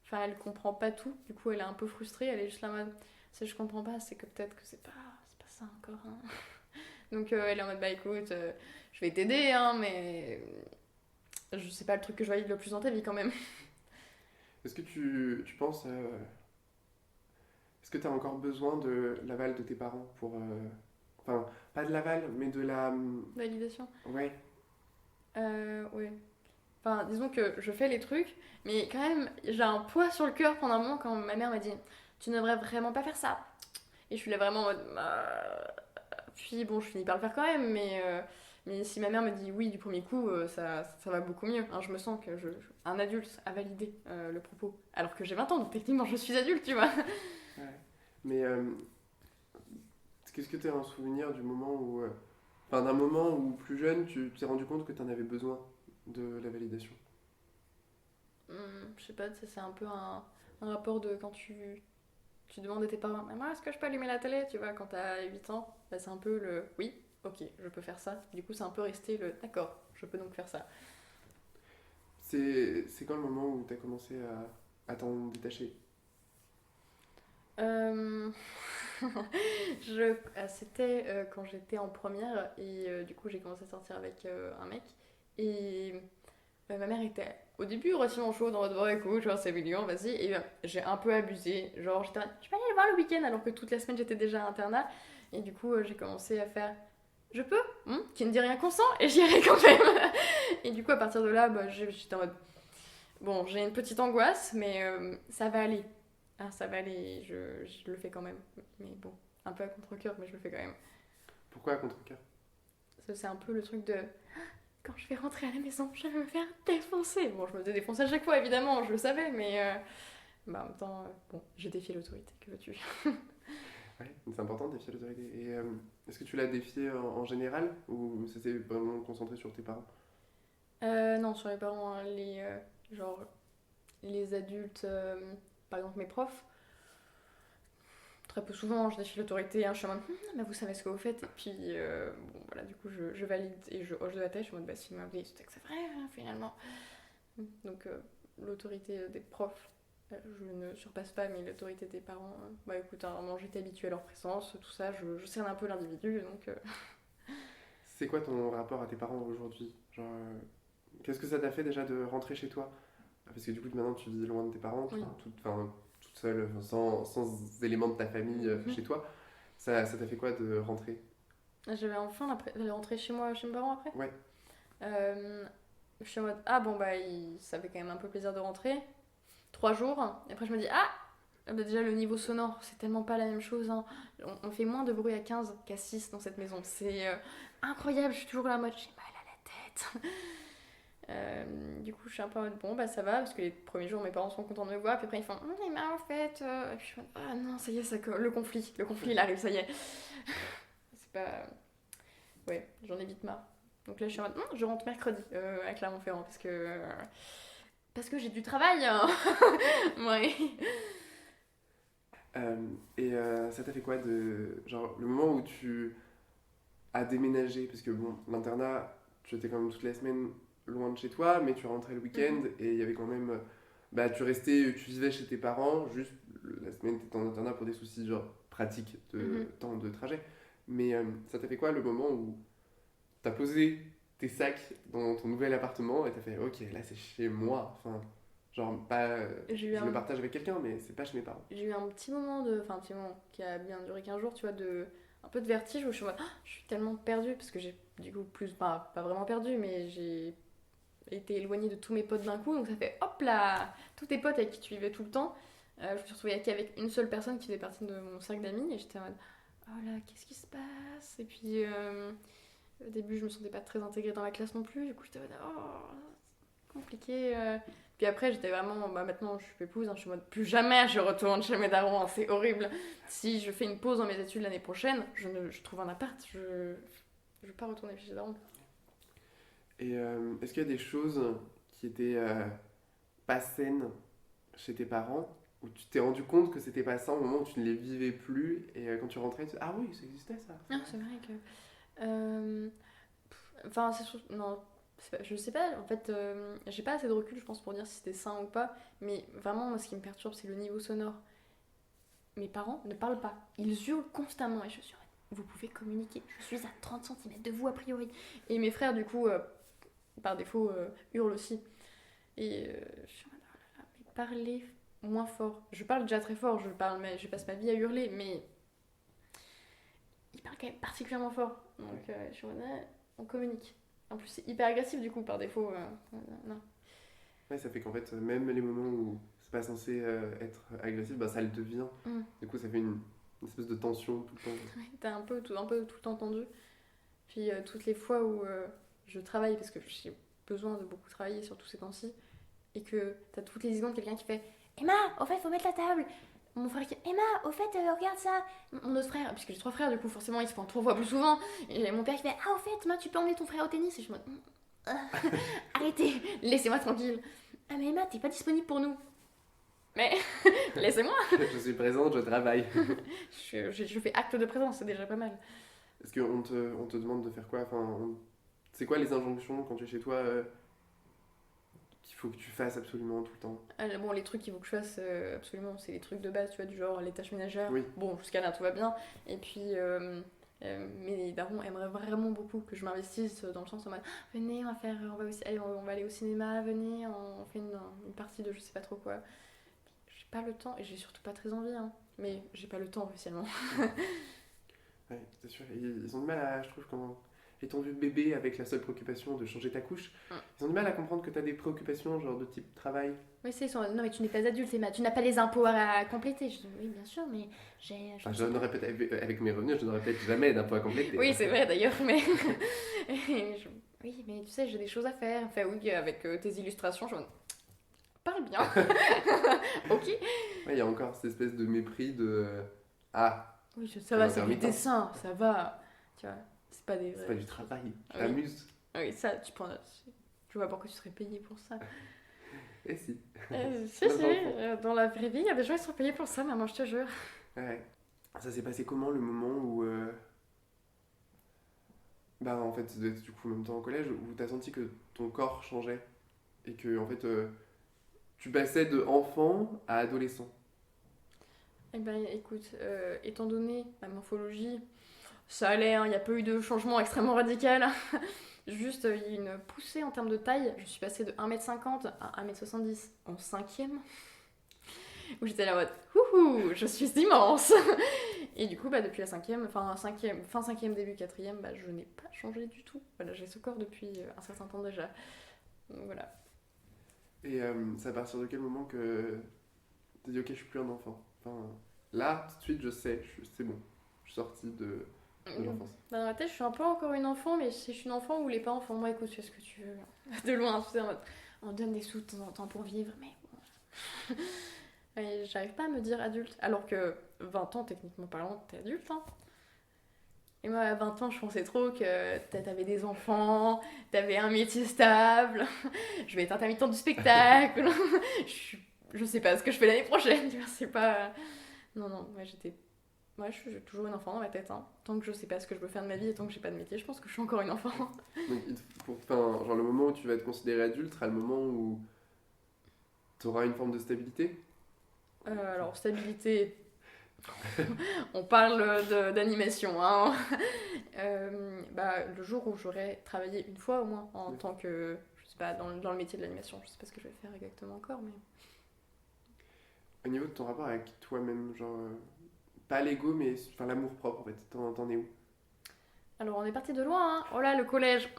enfin, elle comprend pas tout. Du coup, elle est un peu frustrée. Elle est juste là en mode ça, je comprends pas, c'est que peut-être que c'est pas ça encore. Hein. Donc, elle est en mode bah écoute, je vais t'aider, hein, mais je sais pas le truc que je valide le plus dans ta vie quand même. Est-ce que tu penses. Est-ce que tu as encore besoin de l'aval de tes parents pour. Enfin, pas de l'aval, mais de la. Validation. Ouais. Ouais. Enfin, disons que je fais les trucs, mais quand même, j'ai un poids sur le cœur pendant un moment quand ma mère m'a dit tu ne devrais vraiment pas faire ça. Et je suis là vraiment en mode. Puis bon, je finis par le faire quand même, mais si ma mère me dit oui du premier coup, ça va beaucoup mieux. Hein, je me sens que un adulte a validé le propos. Alors que j'ai 20 ans, donc techniquement je suis adulte, tu vois. Ouais. Mais qu'est-ce que tu as un souvenir du moment où. Enfin, d'un moment où plus jeune, tu t'es rendu compte que tu en avais besoin de la validation? Je sais pas, c'est un peu un rapport de quand tu demandes à tes parents maman, est-ce que je peux allumer la télé? Tu vois, quand t'as 8 ans, bah, c'est un peu le oui, ok, je peux faire ça. Du coup, c'est un peu resté le d'accord, je peux donc faire ça. C'est quand le moment où tu as commencé à t'en détacher? Euh, C'était quand j'étais en première et du coup j'ai commencé à sortir avec un mec et ma mère était au début relativement chaude en mode bon écoute genre c'est mignon vas-y et j'ai un peu abusé genre j'étais en mode, je peux aller le voir le week-end alors que toute la semaine j'étais déjà à internat et du coup j'ai commencé à faire je peux qui ne dit rien consent et j'y allais quand même et du coup à partir de là bah, j'étais en mode bon j'ai une petite angoisse mais ça va aller ah, ça va aller, je le fais quand même. Mais bon, un peu à contre-cœur, mais je le fais quand même. Pourquoi à contre-cœur? Ça, c'est un peu le truc de quand je vais rentrer à la maison, je vais me faire défoncer. Bon, je me faisais défoncer à chaque fois, évidemment, je le savais, mais bah, en même temps, bon, j'ai défié l'autorité, que veux-tu? Ouais, c'est important de défier l'autorité. Et est-ce que tu l'as défié en général ou ça s'est vraiment concentré sur tes parents? Non, sur les parents, hein, genre, les adultes, par exemple mes profs, très peu souvent, je défie l'autorité, hein, je suis en mode, mais vous savez ce que vous faites, et puis, bon, voilà, du coup, je valide et je hoche de la tête, je suis en mode, bah, s'il m'a dit, c'est que c'est vrai, hein, finalement. Donc, l'autorité des profs, je ne surpasse pas, mais l'autorité des parents, bah écoute, hein, moi j'étais habituée à leur présence, tout ça, je cerne un peu l'individu, donc. C'est quoi ton rapport à tes parents aujourd'hui? Genre, qu'est-ce que ça t'a fait déjà de rentrer chez toi? Parce que du coup, maintenant, tu vis loin de tes parents, Oui. toute seule, enfin, sans éléments de ta famille chez toi. Ça t'a fait quoi de rentrer? J'avais enfin d'aller rentrer chez moi, chez mes parents après. Ouais. Je suis en mode, ah bon, bah, ça fait quand même un peu plaisir de rentrer. 3 jours, et après je me dis, bah, déjà le niveau sonore, c'est tellement pas la même chose. Hein. On fait moins de bruit à 15 qu'à 6 dans cette maison. C'est incroyable, je suis toujours là en mode, j'ai mal à la tête. Du coup, je suis un peu en mode, bon, bah ça va, parce que les premiers jours, mes parents sont contents de me voir, puis après ils font, mais en fait. Et puis je suis en mode, ah non, ça y est, le conflit il arrive, ça y est. C'est pas. Ouais, j'en ai vite marre. Donc là, je suis en mode, je rentre mercredi à Clermont-Ferrand, parce que j'ai du travail. Hein. Ouais. Et ça t'a fait quoi de. Genre, le moment où tu as déménagé, parce que bon, l'internat, tu étais quand même toute la semaine loin de chez toi, mais tu rentrais le week-end Mhm. et il y avait quand même. Bah, tu vivais chez tes parents, juste la semaine t'étais en internat pour des soucis genre pratiques de Mhm. temps de trajet. Mais ça t'a fait quoi le moment où t'as posé tes sacs dans ton nouvel appartement et t'as fait ok, là c'est chez moi. Enfin, genre, pas. J'ai eu Je le un, partage avec quelqu'un, mais c'est pas chez mes parents. j'ai eu un petit moment enfin un petit moment qui a bien duré 15 jours, tu vois, un peu de vertige où je suis en mode, je suis tellement perdue parce que j'ai du coup pas vraiment perdue, mais j'ai été éloignée de tous mes potes d'un coup, donc ça fait hop là, tous tes potes avec qui tu vivais tout le temps. Je me suis retrouvée qu'avec une seule personne qui faisait partie de mon cercle d'amis et j'étais en mode, oh là, qu'est-ce qui se passe? Et puis Au début, je me sentais pas très intégrée dans la classe non plus. Du coup, j'étais en mode, oh, compliqué. Puis après, j'étais vraiment, bah maintenant, je suis épouse, hein, je suis en mode, plus jamais je retourne chez mes darons, hein, c'est horrible. Si je fais une pause dans mes études l'année prochaine, je trouve un appart, je veux pas retourner chez les darons. Et est-ce qu'il y a des choses qui étaient pas saines chez tes parents, où tu t'es rendu compte que c'était pas ça au moment où tu ne les vivais plus, et quand tu rentrais, tu dis, ah oui, ça existait ça. Ah, c'est vrai que. euh, Enfin, c'est sûr. Non, je sais pas. En fait, j'ai pas assez de recul, je pense, pour dire si c'était sain ou pas. Mais vraiment, moi, ce qui me perturbe, c'est le niveau sonore. Mes parents ne parlent pas. Ils hurlent constamment. Et je suis en mode, vous pouvez communiquer. Je suis à 30 cm de vous, a priori. Et mes frères, du coup, par défaut, hurlent aussi. Et je suis en mode, oh là là, mais parlez moins fort. Je parle déjà très fort. Je passe ma vie à hurler. Mais ils parlent quand même particulièrement fort. Donc, je suis en mode, ouais, on communique. En plus, c'est hyper agressif, du coup, par défaut. Non. Ouais, ça fait qu'en fait, même les moments où c'est pas censé être agressif, bah ça le devient. Mm. Du coup, ça fait une espèce de tension tout le temps. Ouais, t'as un peu tout le temps tendu. Puis toutes les fois où je travaille, parce que j'ai besoin de beaucoup travailler sur tous ces temps-ci, et que t'as toutes les secondes quelqu'un qui fait Emma, au fait, faut mettre la table. Mon frère qui Emma, au fait, regarde ça. Mon autre frère, puisque j'ai 3 frères, du coup, forcément, ils se font 3 fois plus souvent. Et mon père qui fait Ah, au fait, moi, tu peux emmener ton frère au tennis. Et je me dis Arrêtez, laissez-moi tranquille. Ah, mais Emma, t'es pas disponible pour nous. Mais laissez-moi. Je suis présente, je travaille. Je fais acte de présence, c'est déjà pas mal. Est-ce qu'on on te demande de faire quoi, enfin, c'est quoi les injonctions quand tu es chez toi qu'il faut que tu fasses absolument tout le temps? Bon, les trucs qu'il faut que je fasse absolument, c'est les trucs de base, tu vois, du genre les tâches ménagères. Oui. Bon, jusqu'à là, tout va bien. Et puis, mes darons aimeraient vraiment beaucoup que je m'investisse dans le sens en mode venez, on va aller au cinéma, venez, on fait une partie de je sais pas trop quoi. J'ai pas le temps et j'ai surtout pas très envie, hein. Mais j'ai pas le temps officiellement. Ouais, c'est sûr. Ils ont du mal à, je trouve, quand étant vu bébé avec la seule préoccupation de changer ta couche, ils ont du mal à comprendre que tu as des préoccupations genre de type travail. Oui, c'est ça. Non, mais tu n'es pas adulte, Emma. Tu n'as pas les impôts à compléter. Je dis, oui, bien sûr, mais j'ai. Enfin, je n'aurais peut-être, avec mes revenus, je n'aurais peut-être jamais d'impôt à compléter. Oui, c'est vrai d'ailleurs, mais. Oui, mais tu sais, j'ai des choses à faire. Enfin, oui, avec tes illustrations, je me parle bien. Ok. Ouais, il y a encore cette espèce de mépris de. Ah, Oui, ça va, c'est du intermittent. dessin, ça va. Tu vois, c'est pas des c'est vrais. pas du travail, tu Oui. t'amuses. Oui, ça, tu prends. Je vois pourquoi tu serais payé pour ça. Et si. Si, si, dans la vraie vie, il y a des gens qui sont payés pour ça, maman, je te jure. Ouais. Ça s'est passé comment le moment où. Bah, en fait, ça devait être du coup en même temps au collège, où t'as senti que ton corps changeait et que, en fait, tu passais de enfant à adolescent. Eh ben, écoute, étant donné ma morphologie, ça allait, hein, il n'y a pas eu de changement extrêmement radical. Juste, il y a eu une poussée en termes de taille. Je suis passée de 1m50 à 1m70 en 5e. Où j'étais là en mode, ouhou, je suis immense. Et du coup, bah, depuis la 5e, fin 5e, début 4e, bah, je n'ai pas changé du tout. Voilà, j'ai ce corps depuis un certain temps déjà. Donc voilà. Et c'est à partir de quel moment que t'as dit ok, je suis plus un enfant. Enfin, là, tout de suite, je sais, c'est bon. Je suis sortie de l'enfance. Bah, dans ma tête, je suis un peu encore une enfant, mais si je suis une enfant ou les pas enfants, moi écoute, fais ce que tu veux. De loin, tu sais, en mode, on donne des sous de temps en temps pour vivre, mais bon. Et j'arrive pas à me dire adulte, alors que 20 ans, techniquement parlant, t'es adulte, hein. Et moi, à 20 ans, je pensais trop que t'avais des enfants, t'avais un métier stable, je vais être intermittente du spectacle, je sais pas ce que je fais l'année prochaine, tu vois, c'est pas... Non, non, moi j'étais... Moi, je suis toujours une enfant dans ma tête, hein. Tant que je sais pas ce que je veux faire de ma vie et tant que j'ai pas de métier, je pense que je suis encore une enfant. Donc, enfin, genre le moment où tu vas être considéré adulte sera le moment où tu auras une forme de stabilité. Alors, stabilité... On parle d'animation, hein. Bah, le jour où j'aurai travaillé une fois au moins en tant que, je sais pas, dans le métier de l'animation, je sais pas ce que je vais faire exactement encore, mais... Au niveau de ton rapport avec toi-même, genre, pas l'ego, mais enfin, l'amour propre en fait, t'en es où? Alors, on est parti de loin, hein. Oh là, le collège,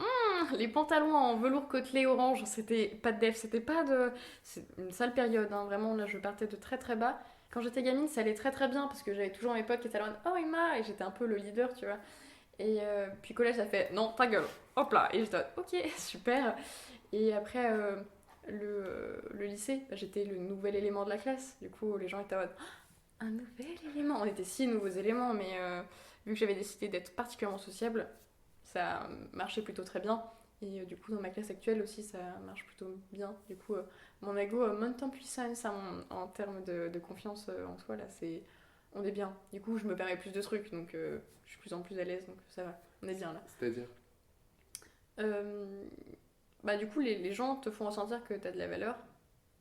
les pantalons en velours côtelé orange, c'était pas de def, c'était pas de... C'est une sale période, hein. Vraiment, là, je partais de très très bas. Quand j'étais gamine, ça allait très très bien, parce que j'avais toujours mes potes qui étaient là, oh Emma, et j'étais un peu le leader, tu vois. Et puis collège, ça fait non, ta gueule, hop là. Et j'étais ok, super. Et après, le lycée, bah, j'étais le nouvel élément de la classe. Du coup, les gens étaient en mode un nouvel élément. On était 6 nouveaux éléments, mais vu que j'avais décidé d'être particulièrement sociable, ça marchait plutôt très bien. Et du coup, dans ma classe actuelle aussi, ça marche plutôt bien. Du coup, mon ego monte en puissance en termes de confiance en soi. Là, on est bien. Du coup, je me permets plus de trucs, donc je suis plus en plus à l'aise, donc ça va. On est bien là. C'est-à-dire? Euh, Bah, du coup, les gens te font ressentir que tu as de la valeur.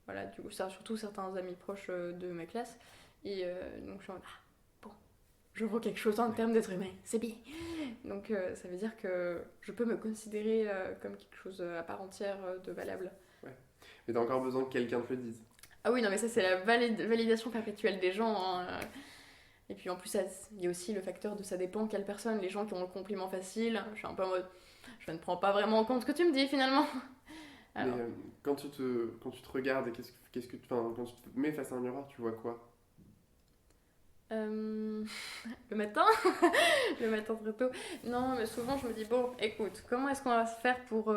Voilà, du coup, ça, surtout certains amis proches de ma classe. Et donc, je suis en mode, ah, bon, je vaux quelque chose en termes d'être humain, c'est bien. Donc, ça veut dire que je peux me considérer comme quelque chose à part entière de valable. Ouais. Mais t'as encore besoin que quelqu'un te le dise. Ah oui, non, mais ça, c'est la validation perpétuelle des gens, hein. Et puis en plus, il y a aussi le facteur de ça dépend quelle personne. Les gens qui ont le compliment facile, je suis un peu en mode, je ne prends pas vraiment en compte ce que tu me dis finalement. Alors, Mais quand tu te regardes, et quand tu te mets face à un miroir, tu vois quoi? le matin, le matin très tôt. Non, mais souvent je me dis, bon, écoute, comment est-ce qu'on va se faire pour,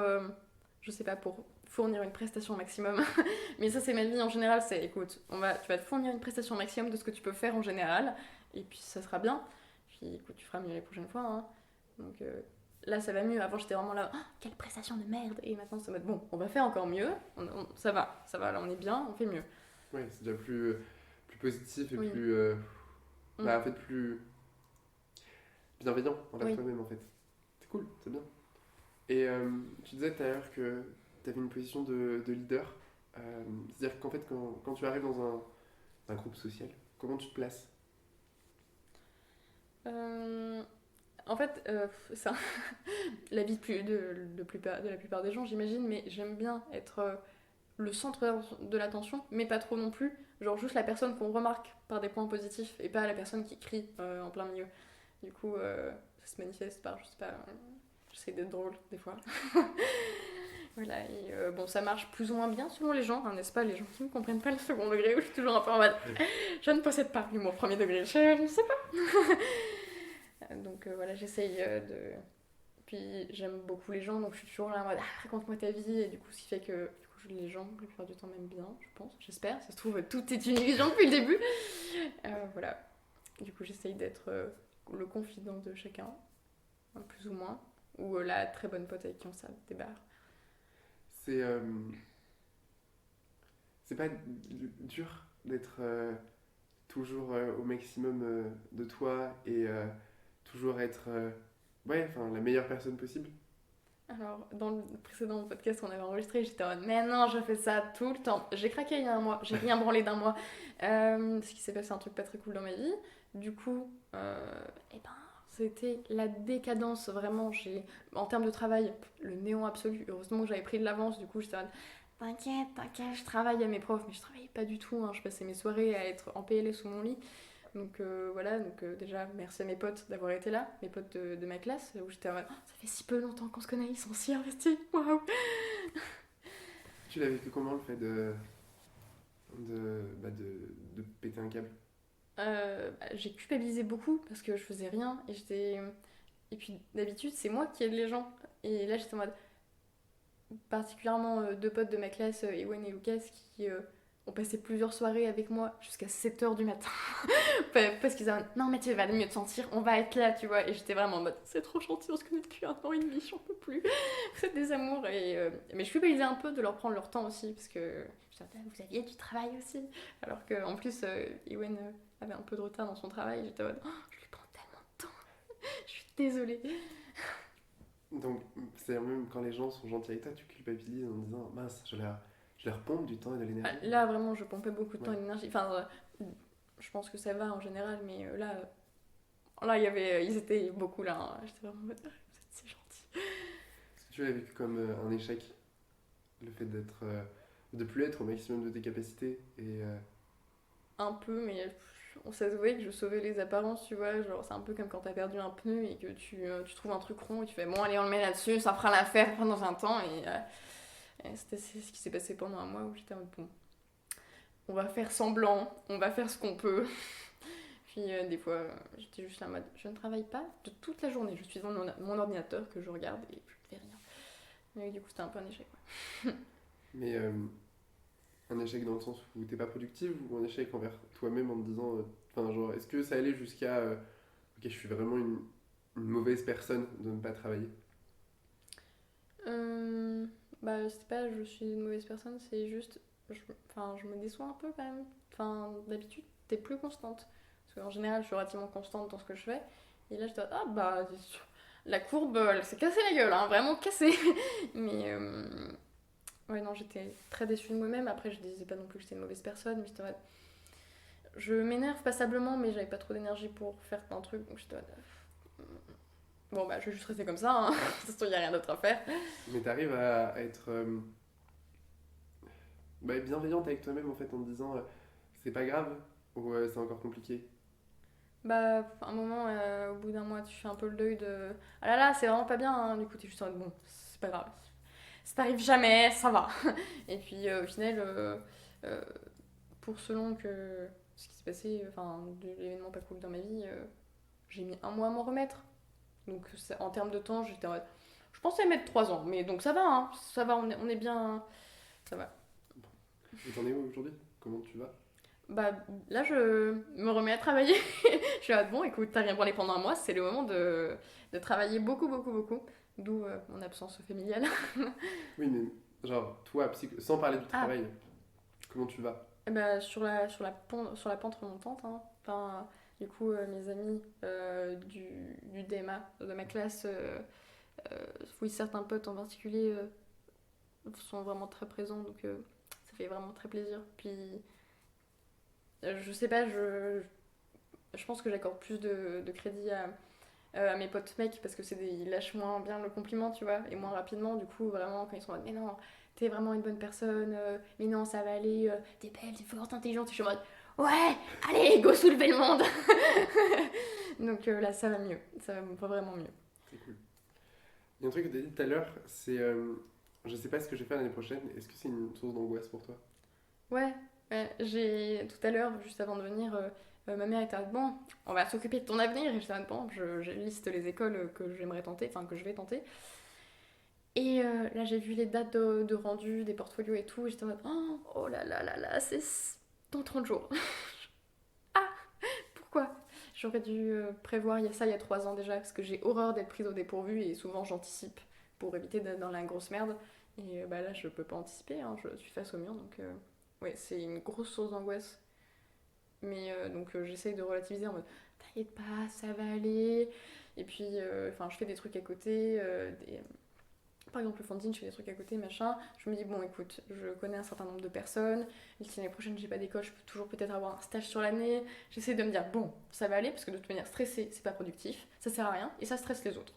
je sais pas, pour fournir une prestation maximum. Mais ça, c'est ma vie en général, c'est, écoute, tu vas te fournir une prestation maximum de ce que tu peux faire en général, et puis ça sera bien. Puis écoute, tu feras mieux les prochaines fois, hein. Donc là, ça va mieux. Avant, j'étais vraiment là, oh, quelle prestation de merde. Et maintenant, c'est en mode, bon, on va faire encore mieux. Ça va, là, on est bien, on fait mieux. Ouais, c'est déjà plus positif et Oui. plus. En fait, plus bienveillant envers Oui. toi-même, en fait. C'est cool, c'est bien. Et tu disais tout à l'heure que tu avais une position de leader. C'est-à-dire qu'en fait, quand tu arrives dans un groupe social, comment tu te places? Euh, En fait, c'est la vie de la plupart des gens, j'imagine, mais j'aime bien être le centre de l'attention, mais pas trop non plus. Genre juste la personne qu'on remarque par des points positifs et pas la personne qui crie en plein milieu. Du coup, ça se manifeste par, je sais pas, j'essaie d'être drôle des fois. Voilà, et bon, ça marche plus ou moins bien selon les gens, hein, n'est-ce pas? Les gens qui ne comprennent pas le second degré, où je suis toujours un peu en mode je ne possède pas l'humour premier degré, je ne sais pas. Donc voilà, j'essaye de. Puis j'aime beaucoup les gens, donc je suis toujours là en mode ah, raconte-moi ta vie, et du coup, ce qui fait que du coup, les gens, la plupart du temps, m'aiment bien, je pense, j'espère. Ça se trouve, tout est une illusion depuis le début. Voilà. Du coup, j'essaye d'être le confident de chacun, hein, plus ou moins, ou la très bonne pote avec qui on se débarre. C'est c'est pas dur d'être toujours au maximum de toi et toujours être ouais, enfin, la meilleure personne possible? Alors, dans le précédent podcast qu'on avait enregistré, j'étais en mode, mais non, je fais ça tout le temps. J'ai craqué il y a un mois, j'ai rien branlé d'un mois. Ce qui s'est passé un truc pas très cool dans ma vie. Du coup, eh ben, c'était la décadence, vraiment. En termes de travail, le néant absolu. Heureusement que j'avais pris de l'avance, du coup, j'étais en mode, t'inquiète, je travaille à mes profs, mais je travaillais pas du tout, hein. Je passais mes soirées à être en PLS sous mon lit. Donc voilà, donc déjà merci à mes potes d'avoir été là, mes potes de ma classe, où j'étais en mode, oh, ça fait si peu longtemps qu'on se connaît, ils sont si investis, waouh. Tu l'as vécu comment le fait de péter un câble? J'ai culpabilisé beaucoup parce que je faisais rien et j'étais. Et puis d'habitude, c'est moi qui aide les gens. Et là, j'étais en mode. Particulièrement deux potes de ma classe, Ewan et Lucas, qui ont passé plusieurs soirées avec moi jusqu'à 7h du matin. Parce qu'ils avaient non, mais tu vas mieux te sentir, on va être là, tu vois. Et j'étais vraiment en mode c'est trop gentil, on se connaît depuis 1 an et demi, j'en peux plus. Vous êtes des amours. Mais je culpabilisais un peu de leur prendre leur temps aussi, parce que vous aviez du travail aussi. Alors qu'en plus, Ewan avait un peu de retard dans son travail. J'étais en mode oh, je lui prends tellement de temps. Je suis désolée. Donc, c'est même quand les gens sont gentils avec toi, tu culpabilises en disant mince, je leur pompe du temps et de l'énergie. Là, vraiment, je pompais beaucoup de temps Ouais. et d'énergie. Enfin, je pense que ça va en général, mais là, ils étaient beaucoup là, hein. J'étais vraiment en mode, ah, vous êtes si gentils. Est-ce que tu l'as vécu comme un échec? Le fait de plus être au maximum de tes capacités et Un peu, mais on s'est avoué que je sauvais les apparences, tu vois. Genre, c'est un peu comme quand t'as perdu un pneu et que tu trouves un truc rond et tu fais bon, allez, on le met là-dessus, ça fera l'affaire pendant un temps. Et c'est ce qui s'est passé pendant un mois où j'étais en mode bon, on va faire semblant, on va faire ce qu'on peut. Puis des fois, j'étais juste là en mode, je ne travaille pas de toute la journée. Je suis devant mon ordinateur que je regarde et je ne fais rien. Et du coup, c'était un peu un échec. Mais un échec dans le sens où t'es pas productive ou un échec envers toi-même en te disant, enfin genre, est-ce que ça allait jusqu'à, ok, je suis vraiment une mauvaise personne de ne pas travailler. Bah, c'est pas je suis une mauvaise personne, c'est juste. Je me déçois un peu quand même. Enfin, d'habitude, t'es plus constante. Parce qu'en général, je suis relativement constante dans ce que je fais. Et là, je dois. Ah, bah, la courbe, elle s'est cassée la gueule, hein, vraiment cassée. Mais. Ouais, non, j'étais très déçue de moi-même. Après, je disais pas non plus que j'étais une mauvaise personne, mais j'étais en mode, je m'énerve passablement, mais j'avais pas trop d'énergie pour faire un truc. Donc j'étais en mode, bon, bah, je vais juste rester comme ça, hein. De toute façon, il n'y a rien d'autre à faire. Mais t'arrives à être bah, bienveillante avec toi-même en fait en te disant, c'est pas grave ou c'est encore compliqué. Bah, à un moment, au bout d'un mois, tu fais un peu le deuil de. Ah là là, c'est vraiment pas bien, hein. Du coup, t'es juste en mode, bon, c'est pas grave. Ça t'arrive jamais, ça va. Et puis, au final, euh, pour selon que ce qui s'est passé, enfin, de l'événement pas cool dans ma vie, j'ai mis un mois à m'en remettre. Donc, en termes de temps, j'étais en mode. Je pensais mettre 3 ans, mais donc ça va, hein. Ça va, on est bien. Ça va. Et t'en es où aujourd'hui? Comment tu vas? Bah, là, je me remets à travailler. Je suis là, bon, écoute, t'as rien branlé pendant un mois, c'est le moment de travailler beaucoup, beaucoup, beaucoup. D'où mon absence familiale. Oui, mais genre, toi, sans parler du Ah, travail, comment tu vas? bah, sur la pente remontante, hein. Enfin, du coup, mes amis du DMA, de ma classe, oui, certains potes en particulier sont vraiment très présents, donc ça fait vraiment très plaisir. Puis, je sais pas, je pense que j'accorde plus de crédit à mes potes mecs parce que ils lâchent moins bien le compliment, tu vois, et moins rapidement. Du coup, vraiment, quand ils sont en mode, mais non, t'es vraiment une bonne personne, mais non, ça va aller, t'es belle, t'es forte, intelligente, je suis en mode, ouais, allez, go soulever le monde. Donc là, ça va mieux, ça va vraiment mieux. C'est cool. Il y a un truc que tu as dit tout à l'heure, c'est je sais pas ce que je vais faire l'année prochaine. Est-ce que c'est une source d'angoisse pour toi? Ouais, ouais, j'ai tout à l'heure, juste avant de venir, ma mère était en mode, bon, on va s'occuper de ton avenir. Et j'étais en mode, bon, je liste les écoles que j'aimerais tenter, enfin que je vais tenter. Et là, j'ai vu les dates de rendu, des portfolios et tout. Et j'étais en mode, oh là là là là, c'est dans 30 jours. Ah, pourquoi? J'aurais dû prévoir il y a 3 ans déjà, parce que j'ai horreur d'être prise au dépourvu et souvent j'anticipe pour éviter d'être dans la grosse merde. Et bah là, je peux pas anticiper, hein, je suis face au mur, donc ouais, c'est une grosse source d'angoisse. Mais donc j'essaye de relativiser en mode, t'inquiète pas, ça va aller. Et puis, enfin, je fais des trucs à côté, par exemple, le fanzine, je fais des trucs à côté, machin. Je me dis, bon, écoute, je connais un certain nombre de personnes. Et si l'année prochaine, j'ai pas d'école, je peux toujours peut-être avoir un stage sur l'année. J'essaie de me dire, bon, ça va aller, parce que de toute manière, stresser, c'est pas productif, ça sert à rien, et ça stresse les autres.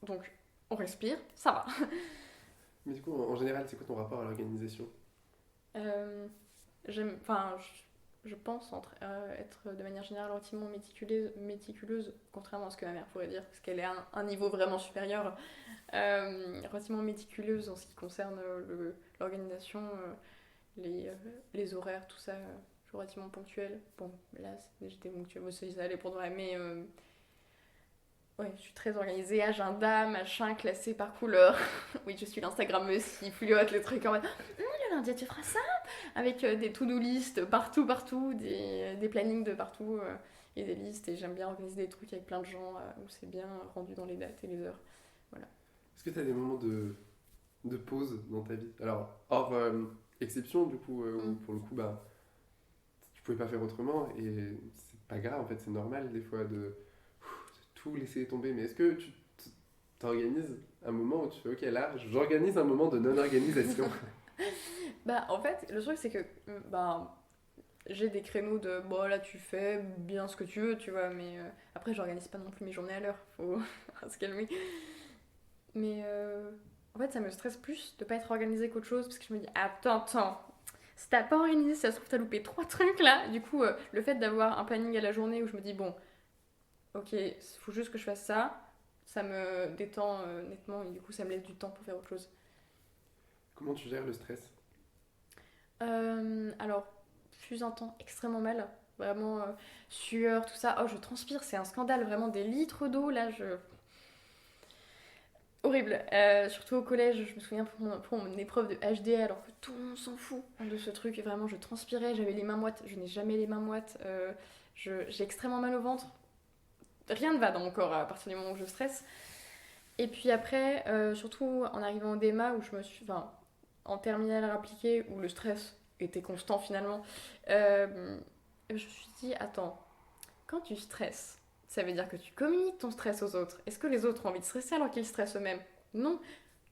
Donc, on respire, ça va. Mais du coup, en général, c'est quoi ton rapport à l'organisation? Euh, enfin, je pense être de manière générale relativement méticuleuse, contrairement à ce que ma mère pourrait dire, parce qu'elle est à un niveau vraiment supérieur. Relativement méticuleuse en ce qui concerne l'organisation, les horaires, tout ça. Je suis relativement ponctuelle. Bon, là, j'étais ponctuelle, ça allait pour de vrai, mais ouais, je suis très organisée, agenda, machin, classé par couleur. Oui, je suis l'Instagrammeuse qui fouillote les trucs en mode le lundi, tu feras ça avec des to-do list partout, partout, des plannings de partout et des listes. Et j'aime bien organiser des trucs avec plein de gens où c'est bien rendu dans les dates et les heures. Voilà. Est-ce que tu as des moments de pause dans ta vie? Alors, hors exception, du coup, où Mm. pour le coup, bah, tu pouvais pas faire autrement et c'est pas grave, en fait, c'est normal des fois de tout laisser tomber. Mais est-ce que tu t'organises un moment où tu fais, ok, là, j'organise un moment de non-organisation? Bah, en fait, le truc, c'est que bah, j'ai des créneaux de bon, là, tu fais bien ce que tu veux, tu vois, mais après, j'organise pas non plus mes journées à l'heure, faut se calmer. Mais en fait, ça me stresse plus de pas être organisé qu'autre chose parce que je me dis, attends, si t'as pas organisé, ça se trouve, t'as loupé 3 trucs là. Du coup, le fait d'avoir un planning à la journée où je me dis, bon, ok, il faut juste que je fasse ça, ça me détend nettement et du coup, ça me laisse du temps pour faire autre chose. Comment tu gères le stress? Alors, fut un temps extrêmement mal. Vraiment, sueur, tout ça. Oh, je transpire, c'est un scandale, vraiment des litres d'eau, là, horrible. Surtout au collège, je me souviens pour mon épreuve de HDA, alors que tout le monde s'en fout de ce truc. Et vraiment, je transpirais, j'avais les mains moites. Je n'ai jamais les mains moites. J'ai extrêmement mal au ventre. Rien ne va dans mon corps à partir du moment où je stresse. Et puis après, surtout en arrivant au DEMA, où je me suis. Enfin, en terminale appliquée, où le stress était constant finalement, je me suis dit, attends, quand tu stresses, ça veut dire que tu communiques ton stress aux autres. Est-ce que les autres ont envie de stresser alors qu'ils stressent eux-mêmes? Non,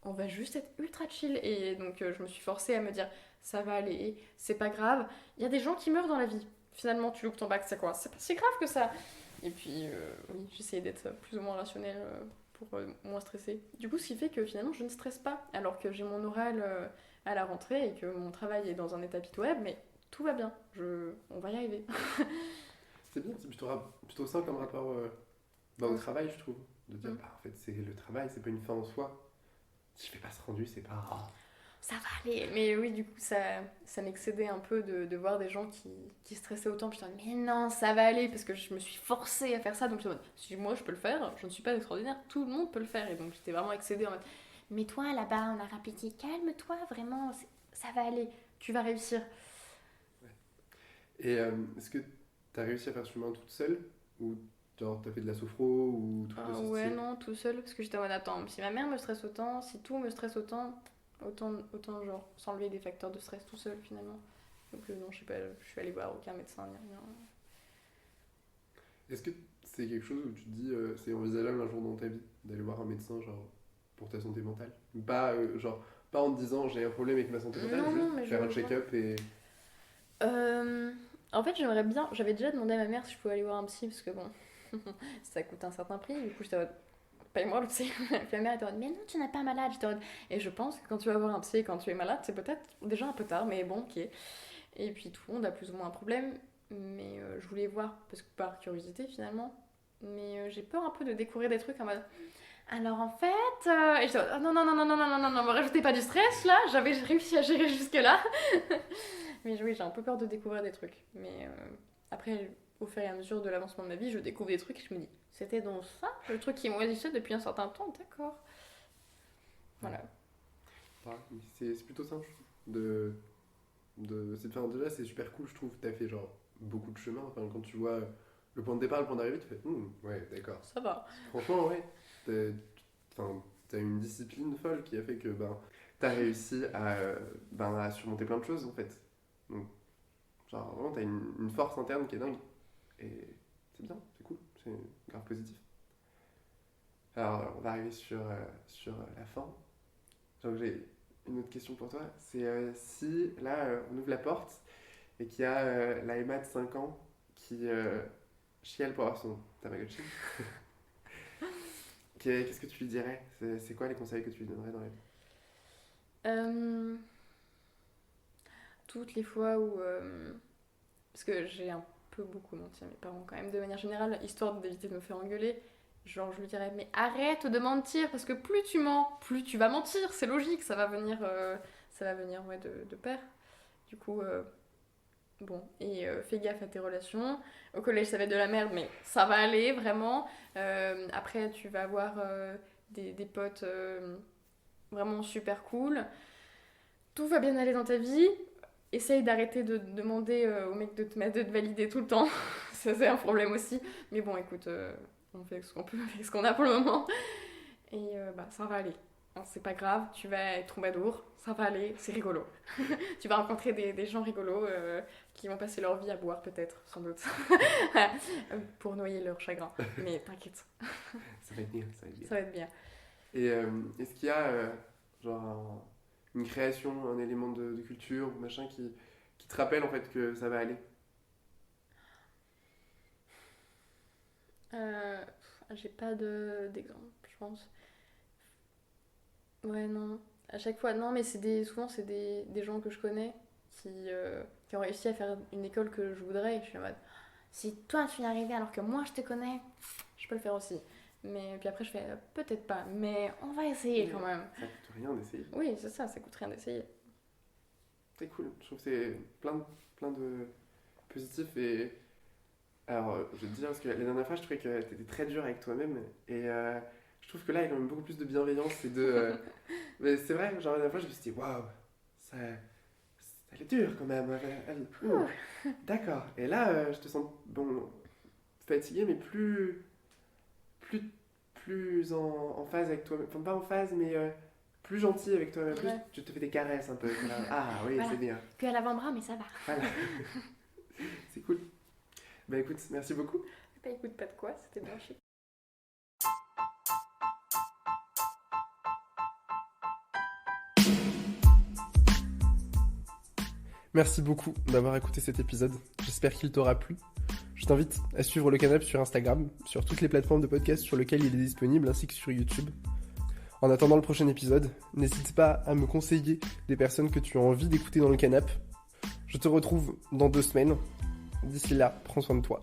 on va juste être ultra chill. Et donc je me suis forcée à me dire, ça va aller, c'est pas grave. Il y a des gens qui meurent dans la vie. Finalement, tu loupes ton bac, c'est quoi? C'est pas si grave que ça. Et puis, oui, j'essayais d'être plus ou moins rationnelle pour moins stresser. Du coup, ce qui fait que finalement, je ne stresse pas, alors que j'ai mon oral à la rentrée et que mon travail est dans un état pitoyable, mais tout va bien. On va y arriver. C'est bien, c'est plutôt sain comme rapport au travail, je trouve. De dire, bah, en fait, c'est le travail, c'est pas une fin en soi. Si je fais pas ce rendu, c'est pas. Ça va aller. Mais oui, du coup, ça m'excédait un peu de voir des gens qui stressaient autant. Putain, mais non, ça va aller, parce que je me suis forcée à faire ça. Donc, je me dis, si moi je peux le faire, je ne suis pas extraordinaire, tout le monde peut le faire. Et donc, j'étais vraiment excédée en mode, mais toi là-bas, on a répété, calme-toi, vraiment, ça va aller, tu vas réussir. Et est-ce que t'as réussi à faire ce chemin toute seule? Ou genre t'as fait de la sophro ou truc de ce Ouais, style? non, tout seul, parce que j'étais en mode, attends, si ma mère me stresse autant, si tout me stresse autant genre, s'enlever des facteurs de stress tout seul finalement. Donc, non, je sais pas, je suis allée voir aucun médecin ni rien. Est-ce que c'est quelque chose où tu te dis c'est envisageable un jour dans ta vie d'aller voir un médecin genre pour ta santé mentale? Pas genre pas en te disant j'ai un problème avec ma santé mentale, Non, non, juste mais faire un je vois. check-up et Euh, En fait, j'aimerais bien. J'avais déjà demandé à ma mère si je pouvais aller voir un psy parce que bon, ça coûte un certain prix. Du coup, j'étais en mode, paye-moi le psy. Puis ma mère était en mode, mais non, tu n'es pas malade. J'étais en mode, et je pense que quand tu vas voir un psy et quand tu es malade, c'est peut-être déjà un peu tard, mais bon, ok. Et puis tout le monde a plus ou moins un problème. Mais je voulais voir parce que par curiosité finalement. Mais j'ai peur un peu de découvrir des trucs en mode. Alors en fait, et j'étais en mode, oh, non, non, non, non, non, non, non, non, non, me rajoutez pas du stress là. J'avais réussi à gérer jusque-là. Mais oui, j'ai un peu peur de découvrir des trucs. Mais après, au fur et à mesure de l'avancement de ma vie, je découvre des trucs et je me dis, c'était donc ça, le truc qui m'oisissait depuis un certain temps, d'accord. Voilà. ouais, c'est plutôt simple je trouve. Enfin, déjà c'est super cool je trouve. T'as fait genre beaucoup de chemin. Enfin, quand tu vois le point de départ, le point d'arrivée, tu fais ouais d'accord. Ça va. Franchement ouais. T'as, enfin, t'as une discipline folle qui a fait que ben t'as réussi à surmonter plein de choses en fait. Donc genre vraiment t'as une force interne qui est dingue. Et c'est bien, c'est cool, c'est grave positif. Alors, on va arriver sur la fin. Donc, j'ai une autre question pour toi. C'est si, là, on ouvre la porte et qu'il y a la Emma de 5 ans qui chiale pour avoir son Tamagotchi, qu'est-ce que tu lui dirais? C'est quoi les conseils que tu lui donnerais dans la vie? Euh, Toutes les fois où. Parce que j'ai un peu beaucoup menti à mes parents quand même, de manière générale, histoire d'éviter de me faire engueuler. Genre, je lui dirais, mais arrête de mentir, parce que plus tu mens, plus tu vas mentir, c'est logique, ça va venir ouais, de pair. Du coup, bon, et fais gaffe à tes relations. Au collège, ça va être de la merde, mais ça va aller, vraiment. Après, tu vas avoir des potes vraiment super cool. Tout va bien aller dans ta vie. Essaye d'arrêter de demander au mec de te valider tout le temps. Ça, c'est un problème aussi. Mais bon, écoute, on fait ce qu'on peut avec ce qu'on a pour le moment. Et bah, ça va aller. Hein, c'est pas grave, tu vas être troubadour, ça va aller, c'est rigolo. Tu vas rencontrer des gens rigolos qui vont passer leur vie à boire, peut-être, sans doute, pour noyer leur chagrin. Mais t'inquiète, Ça va être bien, ça va être bien. ça va être bien. Et est-ce qu'il y a genre une création, un élément de culture ou machin qui te rappelle en fait que ça va aller? J'ai pas d'exemple, je pense. Ouais, non. À chaque fois, non, mais souvent, c'est des gens que je connais qui ont réussi à faire une école que je voudrais. Et je suis en mode, si toi tu y es arrivé alors que moi je te connais, je peux le faire aussi. Mais puis après, je fais peut-être pas, mais on va essayer Mais quand même. ça coûte rien d'essayer. Oui, c'est ça, ça coûte rien d'essayer. C'est cool, je trouve que c'est plein de positifs et Alors, je vais te dire, parce que la dernière fois, je trouvais que t'étais très dur avec toi-même. Et je trouve que là, il y a quand même beaucoup plus de bienveillance et de. Mais c'est vrai, genre la dernière fois, je me suis dit, waouh, ça, ça allait dur quand même. D'accord. Et là, je te sens, bon, fatigué, mais plus, plus en phase avec toi-même. Enfin, pas en phase, mais plus gentil avec toi-même. Plus, Ouais. je te fais des caresses un peu. Voilà. Ah oui, Voilà. c'est bien. Que à l'avant-bras, mais ça va. Voilà. C'est cool. Bah écoute, merci beaucoup. Bah écoute, pas de quoi, c'était bien chic. Merci beaucoup d'avoir écouté cet épisode. J'espère qu'il t'aura plu. Je t'invite à suivre le canap sur Instagram, sur toutes les plateformes de podcast sur lesquelles il est disponible, ainsi que sur YouTube. En attendant le prochain épisode, n'hésite pas à me conseiller des personnes que tu as envie d'écouter dans le canap. Je te retrouve dans 2 semaines. D'ici là, prends soin de toi.